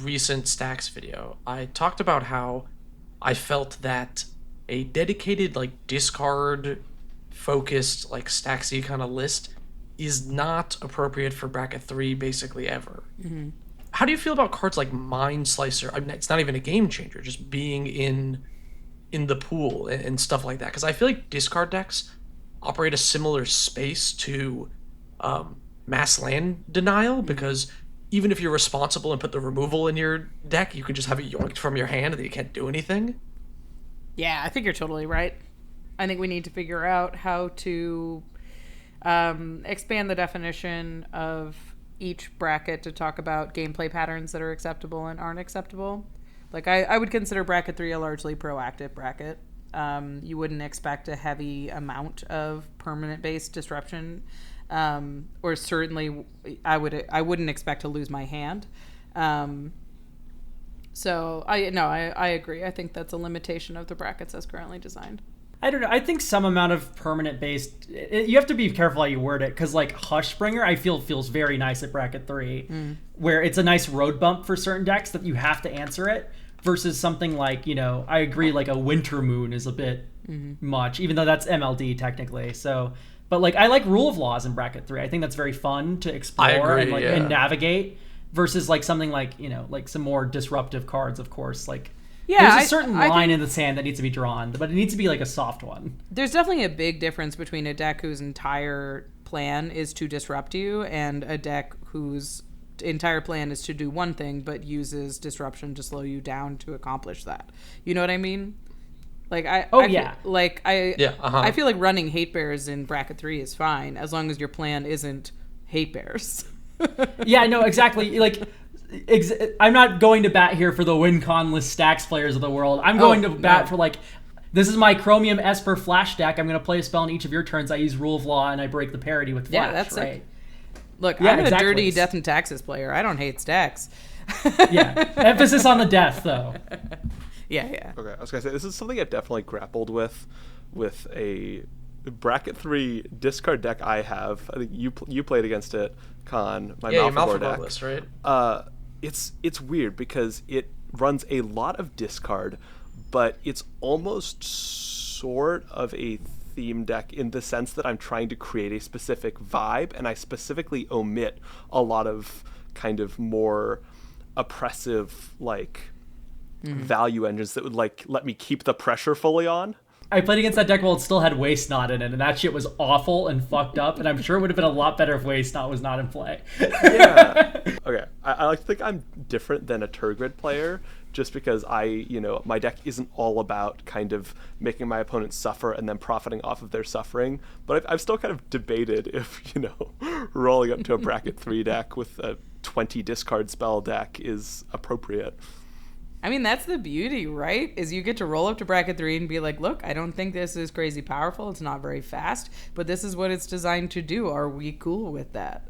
recent stacks video, I talked about how I felt that a dedicated, like, discard focused, like, stacksy kind of list is not appropriate for bracket 3 basically ever. How do you feel about cards like Mind Slicer? I mean, it's not even a game changer, just being in in the pool and stuff like that. Because I feel like discard decks operate a similar space to mass land denial, because even if you're responsible and put the removal in your deck, you can just have it yoinked from your hand and then you can't do anything. Yeah, I think you're totally right. I think we need to figure out how to expand the definition of each bracket to talk about gameplay patterns that are acceptable and aren't acceptable. Like, I would consider bracket 3 a largely proactive bracket. You wouldn't expect a heavy amount of permanent-based disruption, or certainly I wouldn't expect to lose my hand. So I agree. I think that's a limitation of the brackets as currently designed. I don't know. I think some amount of permanent based. You have to be careful how you word it, because like Hushbringer, I feel feels very nice at bracket 3, where it's a nice road bump for certain decks that you have to answer it. Versus something like, I agree, like a Winter Moon is a bit much, even though that's MLD technically. So, but like I like Rule of Laws in bracket 3. I think that's very fun to explore and navigate. Versus like something like like some more disruptive cards, of course, like. Yeah, there's a certain line in the sand that needs to be drawn, but it needs to be like a soft one. There's definitely a big difference between a deck whose entire plan is to disrupt you and a deck whose entire plan is to do one thing but uses disruption to slow you down to accomplish that. You know what I mean? Like I feel like running hate bears in bracket 3 is fine as long as your plan isn't hate bears. Yeah, no, exactly. Like I'm not going to bat here for the win conless stacks players of the world. I'm going to bat for like, this is my Chromium Esper Flash deck. I'm going to play a spell in each of your turns. I use Rule of Law and I break the parity with Flash. Yeah, that's right. It. Look, I'm a dirty Death and Taxes player. I don't hate stacks. Yeah, emphasis on the death though. Yeah. Okay, I was gonna say this is something I definitely grappled with a bracket 3 discard deck I have. I think you played against it, Khan. My Malphegor deck. List, right? It's weird because it runs a lot of discard, but it's almost sort of a theme deck in the sense that I'm trying to create a specific vibe, and I specifically omit a lot of kind of more oppressive value engines that would let me keep the pressure fully on. I played against that deck while it still had Waste Not in it, and that shit was awful and fucked up, and I'm sure it would have been a lot better if Waste Not was not in play. Yeah. Okay, I like to think I'm different than a Turgid player, just because my deck isn't all about kind of making my opponents suffer and then profiting off of their suffering, but I've still kind of debated if, rolling up to a bracket 3 deck with a 20 discard spell deck is appropriate. I mean, that's the beauty, right? Is you get to roll up to bracket 3 and be like, look, I don't think this is crazy powerful. It's not very fast, but this is what it's designed to do. Are we cool with that?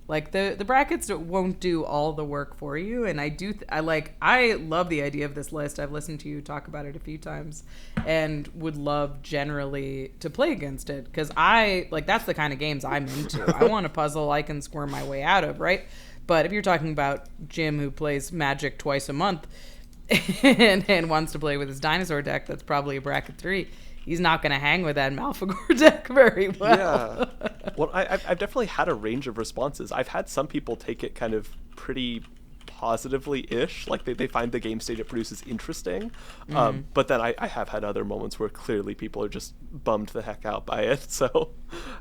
Like, the brackets won't do all the work for you, and I love the idea of this list. I've listened to you talk about it a few times and would love generally to play against it, because that's the kind of games I'm into. I want a puzzle I can squirm my way out of, right? But if you're talking about Jim, who plays Magic twice a month and wants to play with his dinosaur deck, that's probably a bracket 3. He's not going to hang with that Malphegor deck very well. Yeah. Well, I've definitely had a range of responses. I've had some people take it kind of pretty positively-ish, like they find the game state it produces interesting. But then I have had other moments where clearly people are just bummed the heck out by it. So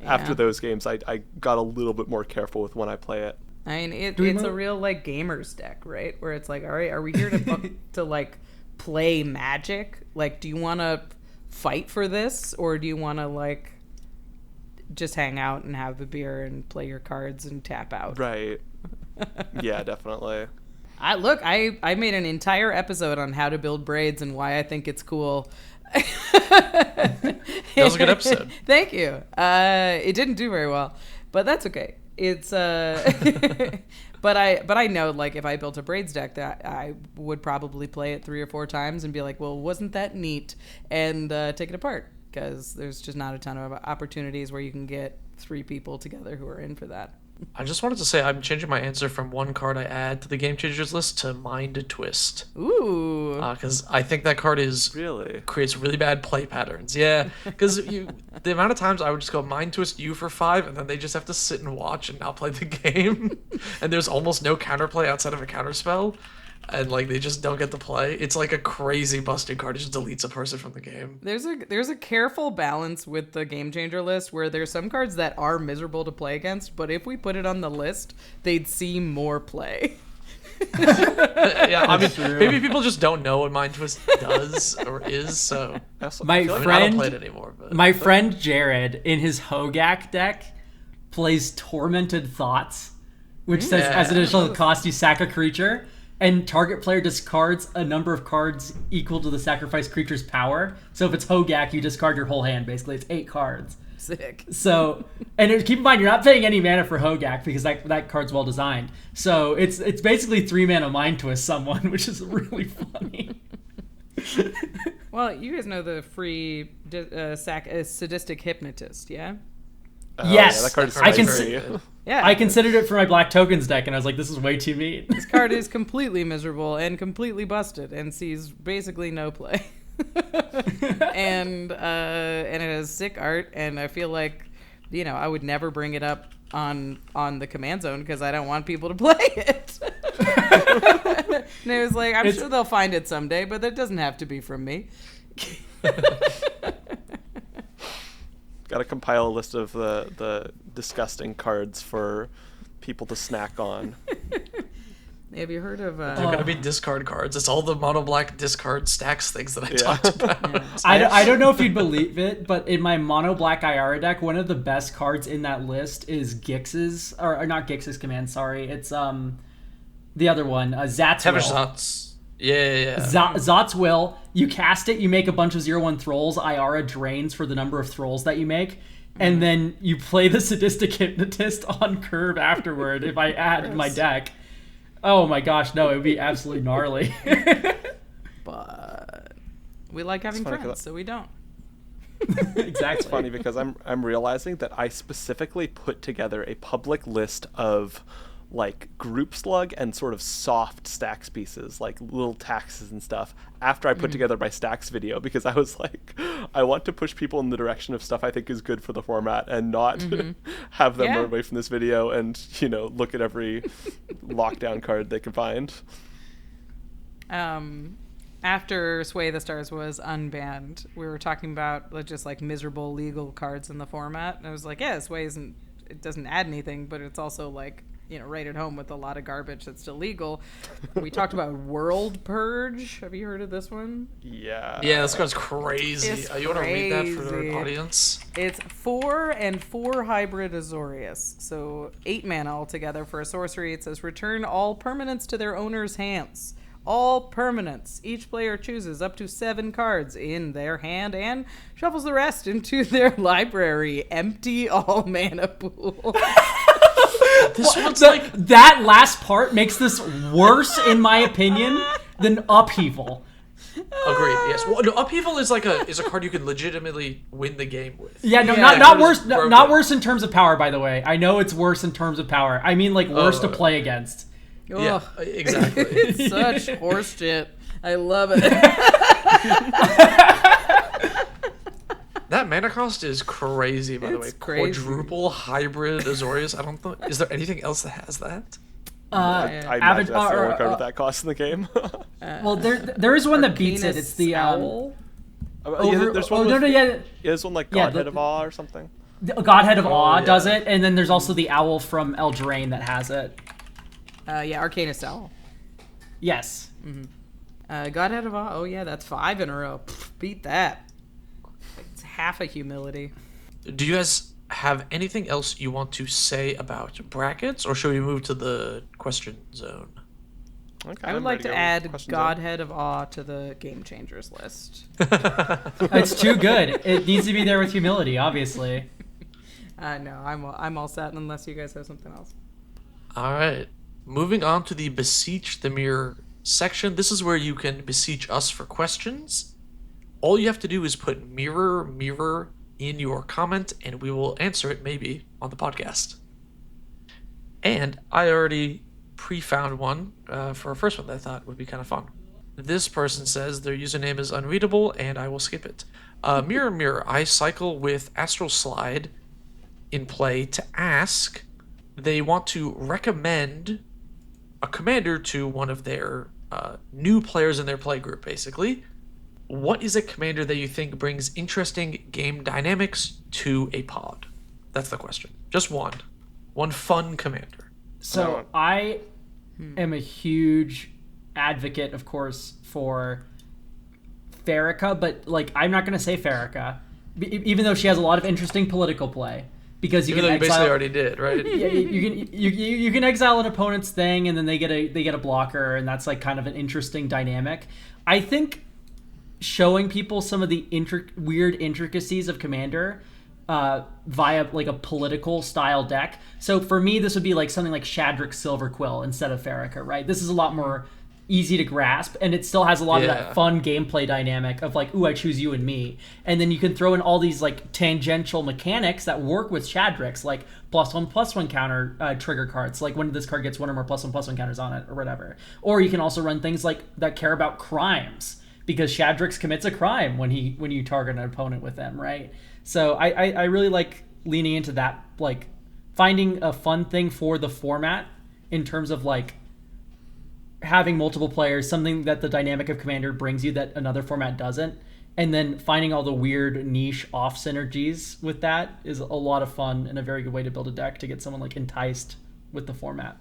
after those games, I got a little bit more careful with when I play it. I mean, it's a real gamers deck, right? Where it's like, all right, are we here to play Magic? Like, do you want to fight for this, or do you want to just hang out and have a beer and play your cards and tap out? Right. Yeah, definitely. I made an entire episode on how to build braids and why I think it's cool. That was a good episode. Thank you. It didn't do very well, but that's okay. It's but I know if I built a braids deck that I would probably play it 3 or 4 times and be like, well, wasn't that neat, and take it apart, because there's just not a ton of opportunities where you can get 3 people together who are in for that. I just wanted to say I'm changing my answer from one card I add to the Game Changers list to Mind Twist. Ooh. Because I think that card creates really bad play patterns. Yeah, because the amount of times I would just go Mind Twist you for 5, and then they just have to sit and watch and not play the game, and there's almost no counterplay outside of a counterspell. and like they just don't get to play. It's like a crazy busted card. It just deletes a person from the game. There's a careful balance with the game changer list where there's some cards that are miserable to play against, but if we put it on the list, they'd see more play. Yeah, I mean, maybe people just don't know what Mind Twist does or is. So My I don't friend, play it anymore. But my friend Jared in his Hogak deck plays Tormented Thoughts, which says as an additional cost you sack a creature, and target player discards a number of cards equal to the sacrificed creature's power. So if it's Hogak, you discard your whole hand. Basically, it's 8 cards. Sick. So, and keep in mind, you're not paying any mana for Hogak because that card's well designed. So it's basically 3 mana Mind Twist someone, which is really funny. Well, you guys know the free sadistic hypnotist, yeah? Yes, yeah, that card is I can very- Yeah. I considered it for my Black Tokens deck, and I was like, this is way too mean. This card is completely miserable and completely busted and sees basically no play. and it has sick art, and I feel like, I would never bring it up on the command zone because I don't want people to play it. And it was like, I'm sure they'll find it someday, but that doesn't have to be from me. Got to compile a list of the disgusting cards for people to snack on. Have you heard of they're gonna be discard cards. It's all the mono black discard stacks things that I talked about. I don't know if you'd believe it, but in my mono black IRA deck, one of the best cards in that list is Gix's, or not Gix's command, sorry. It's the other one, Zat's Will. Teversatz. Yeah. Zot's Will. You cast it, you make a bunch of 0/1 thralls. IRA drains for the number of thralls that you make. And then you play the Sadistic Hypnotist on curve afterward if I add in my deck. Oh my gosh, no, it would be absolutely gnarly. But we like having funny friends, 'cause so we don't. Exactly. It's funny because I'm realizing that I specifically put together a public list of like group slug and sort of soft stacks pieces, like little taxes and stuff, after I put together my stacks video, because I was like, I want to push people in the direction of stuff I think is good for the format and not have them run away from this video and, look at every lockdown card they can find. After Sway the Stars was unbanned, we were talking about just like miserable legal cards in the format. And I was like, yeah, Sway it doesn't add anything, but it's also like, right at home with a lot of garbage that's still legal. We talked about World Purge. Have you heard of this one? Yeah. Yeah, this card's crazy. It's You want to read that for crazy. the audience? It's 4 and 4 hybrid Azorius. So 8 mana altogether for a sorcery. It says return all permanents to their owner's hands. All permanents. Each player chooses up to 7 cards in their hand and shuffles the rest into their library. Empty all mana pool. This one's like That last part makes this worse, in my opinion, than Upheaval. agreed. Yes. Well, no, Upheaval is like a card you can legitimately win the game with. Yeah, no, Yeah, not it worse. is Not broken. worse in terms of power. By the way, I know it's worse in terms of power. I mean, like worse to play against. Yeah, Ugh. exactly. It's such horse shit. I love it. That mana cost is crazy, by the way. It's crazy. Quadruple hybrid Azorius. I don't think. Is there anything else that has that? I imagine that's the Avatar- only card with that cost in the game. Well, there is one that beats it. Arcanus It's the Owl? There's one with, there's one like Yeah, Godhead of Awe or something. the Godhead of Awe yeah. does it, and then there's also the Owl from Eldraine that has it. Arcanus Owl. Yes. Godhead of Awe. Oh yeah, that's 5 in a row. Pfft, beat that. It's half a humility. Do you guys have anything else you want to say about brackets, or should we move to the question zone? Okay, I would I'm like ready to go. add Questions Godhead of Awe to the Game Changers list. It's too good. It needs to be there with humility, obviously. No, I'm all set unless you guys have something else. All right. Moving on to the Beseech the Mirror section. This is where you can beseech us for questions. All you have to do is put mirror in your comment, and we will answer it maybe on the podcast. And I already pre-found one for a first one that I thought would be kind of fun. This person says their username is unreadable, and I will skip it. Mirror, I cycle with Astral Slide in play to ask. They want to recommend a commander to one of their new players in their play group, basically. What is a commander that you think brings interesting game dynamics to a pod? That's the question. Just one. One fun commander. So I am a huge advocate, of course, for Farrakha, but like I'm not going to say Farrakha, even though she has a lot of interesting political play. Because you Even though can you basically exile, already did, right? yeah, you can exile an opponent's thing, and then they get a blocker, and that's like kind of an interesting dynamic. I think showing people some of the weird intricacies of Commander via like a political style deck. So for me, this would be like something like Shadrick Silverquill instead of Farrakha, right? This is a lot more easy to grasp, and it still has a lot of that fun gameplay dynamic of like, ooh, I choose you and me. And then you can throw in all these like tangential mechanics that work with Shadrick's, like +1/+1 counter trigger cards, like when this card gets one or more +1/+1 counters on it or whatever. Or you can also run things like that care about crimes, because Shadrick's commits a crime when you target an opponent with them, right? So I really like leaning into that, like finding a fun thing for the format in terms of like having multiple players, something that the dynamic of Commander brings you that another format doesn't, and then finding all the weird niche off synergies with that is a lot of fun and a very good way to build a deck to get someone like enticed with the format.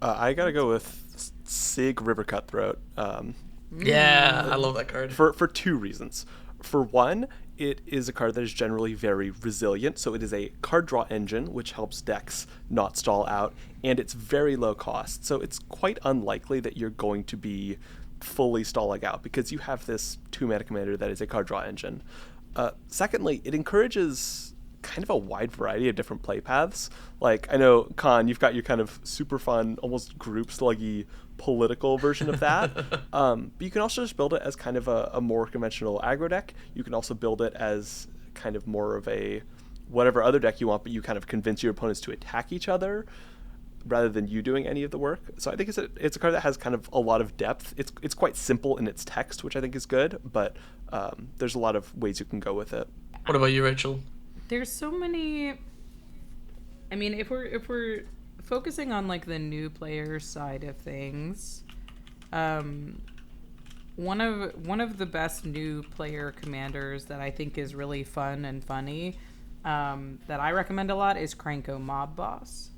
I gotta go with Sig River Cutthroat. Yeah, I love that card. For two reasons. For one, it is a card that is generally very resilient, so it is a card draw engine, which helps decks not stall out, and it's very low cost, so it's quite unlikely that you're going to be fully stalling out, because you have this 2-mana commander that is a card draw engine. Secondly, it encourages kind of a wide variety of different play paths. Like, I know, Khan, you've got your kind of super fun, almost group sluggy political version of that. But you can also just build it as kind of a more conventional aggro deck. You can also build it as kind of more of a whatever other deck you want, but you kind of convince your opponents to attack each other rather than you doing any of the work. So I think it's a card that has kind of a lot of depth. It's quite simple in its text, which I think is good, but there's a lot of ways you can go with it. What about you, Rachel? There's so many. I mean, if we're focusing on like the new player side of things, one of the best new player commanders that I think is really fun and funny, that I recommend a lot, is Krenko Mob Boss.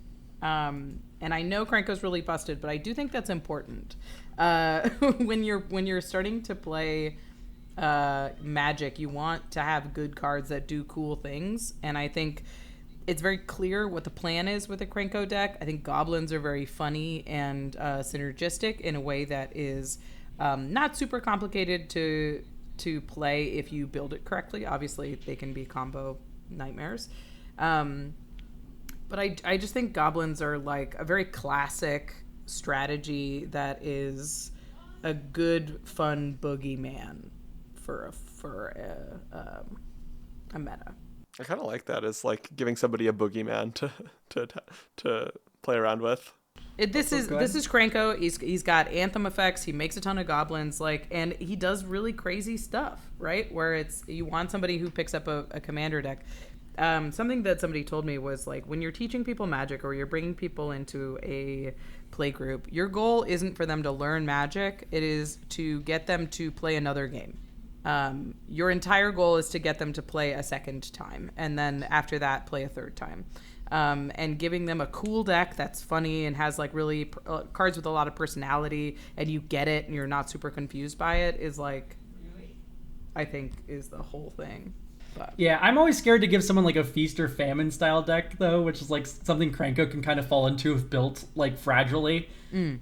And I know Krenko's really busted, but I do think that's important. When you're starting to play Magic, you want to have good cards that do cool things, and I think it's very clear what the plan is with a Krenko deck. I think goblins are very funny and synergistic in a way that is not super complicated to play if you build it correctly. Obviously, they can be combo nightmares. But I just think goblins are like a very classic strategy that is a good, fun boogeyman for a meta. I kind of like that as like giving somebody a boogeyman to play around with. This is Krenko. He's got anthem effects. He makes a ton of goblins, and he does really crazy stuff, right? Where you want somebody who picks up a commander deck. Something that somebody told me was like, when you're teaching people Magic or you're bringing people into a play group, your goal isn't for them to learn Magic. It is to get them to play another game. Your entire goal is to get them to play a second time, and then after that, play a third time. And giving them a cool deck that's funny and has like really cards with a lot of personality, and you get it and you're not super confused by it, is like, I think, is the whole thing. But Yeah, I'm always scared to give someone like a Feast or Famine style deck, though, which is like something Krenko can kind of fall into if built like fragilely.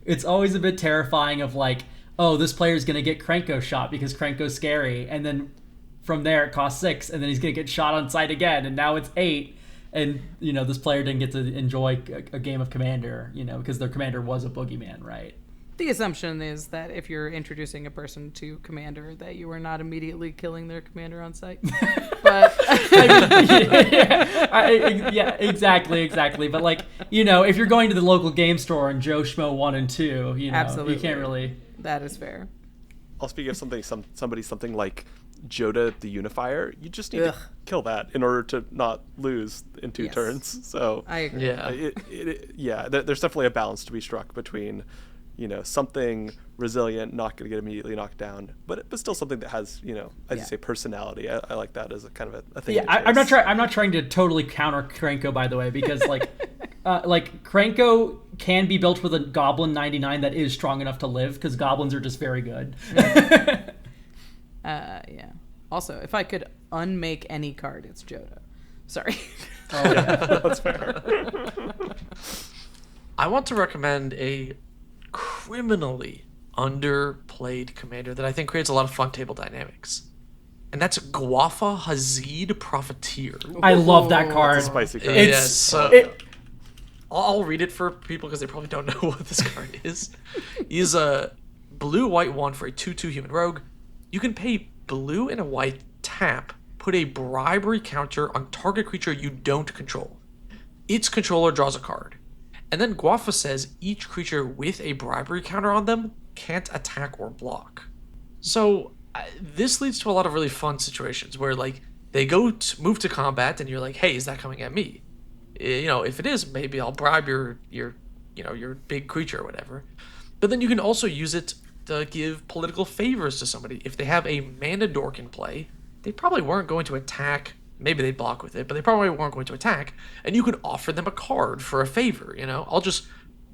It's always a bit terrifying of like, oh, this player's going to get Krenko shot because Krenko's scary, and then from there it costs 6, and then he's going to get shot on sight again, and now it's 8, and, this player didn't get to enjoy a game of Commander, because their Commander was a boogeyman, right? the assumption is that if you're introducing a person to Commander, that you are not immediately killing their Commander on sight. But yeah, exactly. But like, if you're going to the local game store and Joe Schmo 1 and 2, Absolutely. you can't really. That is fair. I'll speak of something like Joda the Unifier. You just need to kill that in order to not lose in 2 turns. So I agree. Yeah. There's definitely a balance to be struck between something resilient, not going to get immediately knocked down, but still something that has, as you say, personality. I like that as a kind of a thing. Yeah, I'm not trying to totally counter Krenko, by the way, because like Krenko can be built with a Goblin 99 that is strong enough to live, because goblins are just very good. Yeah. Also, if I could unmake any card, it's Jodo. Sorry. Oh, yeah, that's fair. I want to recommend a criminally underplayed commander that I think creates a lot of fun table dynamics. And that's Guafa Hazid Profiteer. I love that card. It's a spicy card. It's I'll read it for people because they probably don't know what this card is. He's a blue-white 1 for a 2/2 human rogue. You can pay blue and a white, tap, put a bribery counter on target creature you don't control. Its controller draws a card. And then Guafa says each creature with a bribery counter on them can't attack or block. So this leads to a lot of really fun situations where like they move to combat and you're like, hey, is that coming at me? If it is, maybe I'll bribe your big creature or whatever. But then you can also use it to give political favors to somebody. If they have a mana dork in play, they probably weren't going to attack. Maybe they block with it, but they probably weren't going to attack. And you could offer them a card for a favor.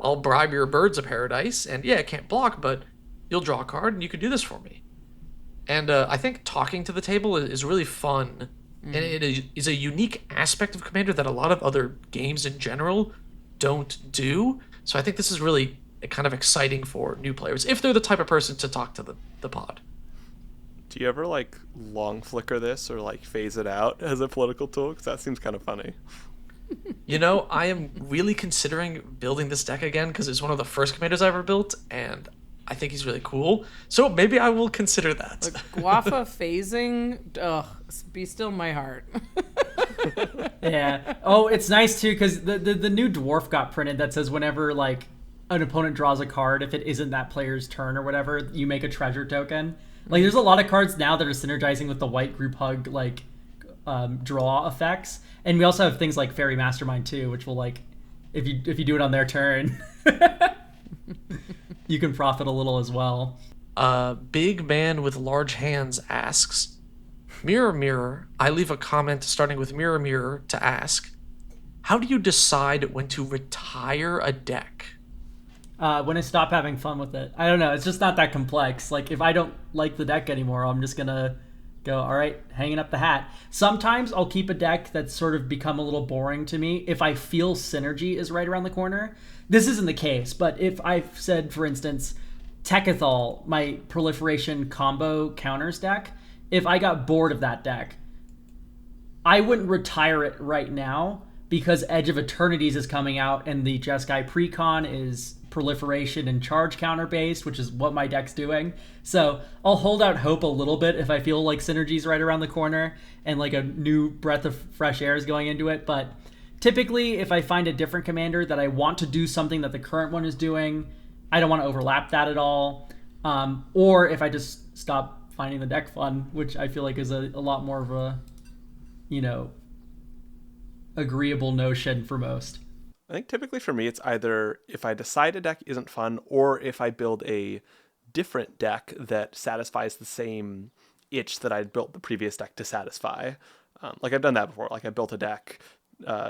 I'll bribe your Birds of Paradise, and yeah, it can't block, but you'll draw a card, and you can do this for me. And I think talking to the table is really fun, and it is a unique aspect of Commander that a lot of other games in general don't do. So I think this is really kind of exciting for new players, if they're the type of person to talk to the pod. Do you ever long flicker this or phase it out as a political tool? Because that seems kind of funny. I am really considering building this deck again because it's one of the first commanders I ever built, and I think he's really cool. So maybe I will consider that. Guafa phasing, be still my heart. Yeah. Oh, it's nice too because the new dwarf got printed that says whenever an opponent draws a card, if it isn't that player's turn or whatever, you make a treasure token. There's a lot of cards now that are synergizing with the white group hug draw effects, and we also have things like Fairy Mastermind too, which will if you do it on their turn, you can profit a little as well. Big Man with Large Hands asks, Mirror Mirror, I leave a comment starting with Mirror Mirror to ask, how do you decide when to retire a deck? When I stop having fun with it. I don't know. It's just not that complex. If I don't like the deck anymore, I'm just going to go, all right, hanging up the hat. Sometimes I'll keep a deck that's sort of become a little boring to me if I feel synergy is right around the corner. This isn't the case, but if I've said, for instance, Tekethal, my proliferation combo counters deck, if I got bored of that deck, I wouldn't retire it right now because Edge of Eternities is coming out and the Jeskai Precon is proliferation and charge counter based, which is what my deck's doing. So I'll hold out hope a little bit if I feel like synergy's right around the corner and a new breath of fresh air is going into it. But typically, if I find a different commander that I want to do something that the current one is doing, I don't want to overlap that at all. Or if I just stop finding the deck fun, which I feel like is a lot more of a, agreeable notion for most. I think typically for me, it's either if I decide a deck isn't fun or if I build a different deck that satisfies the same itch that I'd built the previous deck to satisfy. I've done that before. I built a deck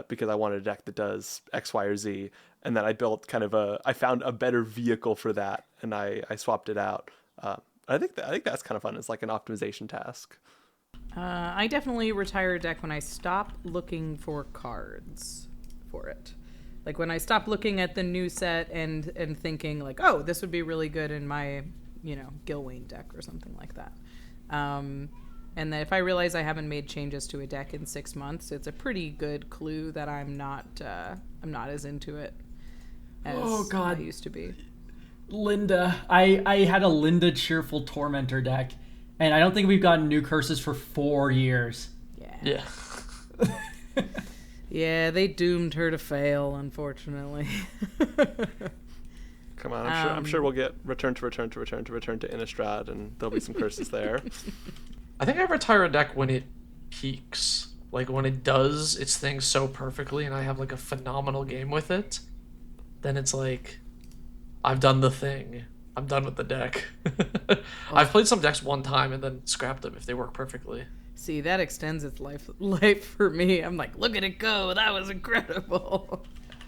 because I wanted a deck that does X, Y, or Z. And then I built I found a better vehicle for that and I swapped it out. I think that's kind of fun. It's like an optimization task. I definitely retire a deck when I stop looking for cards for it. When I stop looking at the new set and thinking oh, this would be really good in my, Gilwain deck or something like that. And then if I realize I haven't made changes to a deck in 6 months, it's a pretty good clue that I'm not as into it as I used to be. Linda. I had a Linda Cheerful Tormentor deck, and I don't think we've gotten new curses for 4 years. Yeah. Yeah, they doomed her to fail, unfortunately. Come on, I'm sure we'll get return to Innistrad, and there'll be some curses there. I think I retire a deck when it peaks. When it does its thing so perfectly and I have a phenomenal game with it, then it's I've done the thing. I'm done with the deck. I've played some decks one time and then scrapped them if they work perfectly. See, that extends its life for me. I'm like, look at it go. That was incredible.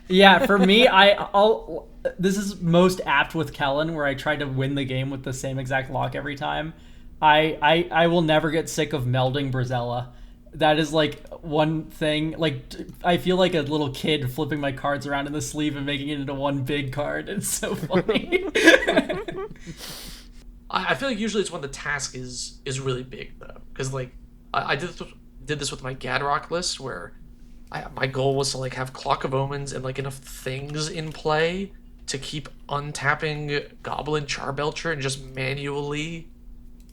Yeah, for me, I'll. This is most apt with Kellen, where I try to win the game with the same exact lock every time. I will never get sick of melding Brazella. That is like one thing. Like I feel like a little kid flipping my cards around in the sleeve and making it into one big card. It's so funny. I feel like usually it's when the task is really big though, because like I did this with my Gadrock list where my goal was to like have Clock of Omens and like enough things in play to keep untapping Goblin Charbelcher and just manually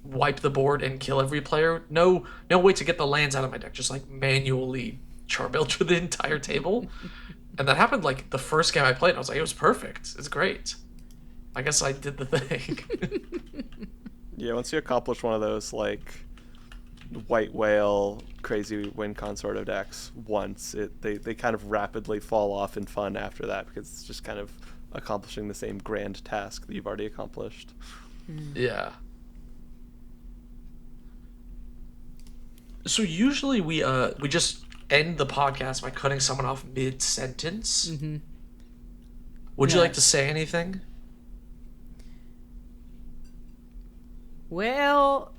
wipe the board and kill every player. No way to get the lands out of my deck, just like manually Charbelcher the entire table. And that happened like the first game I played. I was like, it was perfect. It's great. I guess I did the thing. Yeah, once you accomplish one of those, like, white whale, crazy win con sort of decks once, they kind of rapidly fall off in fun after that because it's just kind of accomplishing the same grand task that you've already accomplished. Yeah. So usually we just end the podcast by cutting someone off mid-sentence. Would you Yeah. like to say anything? Well,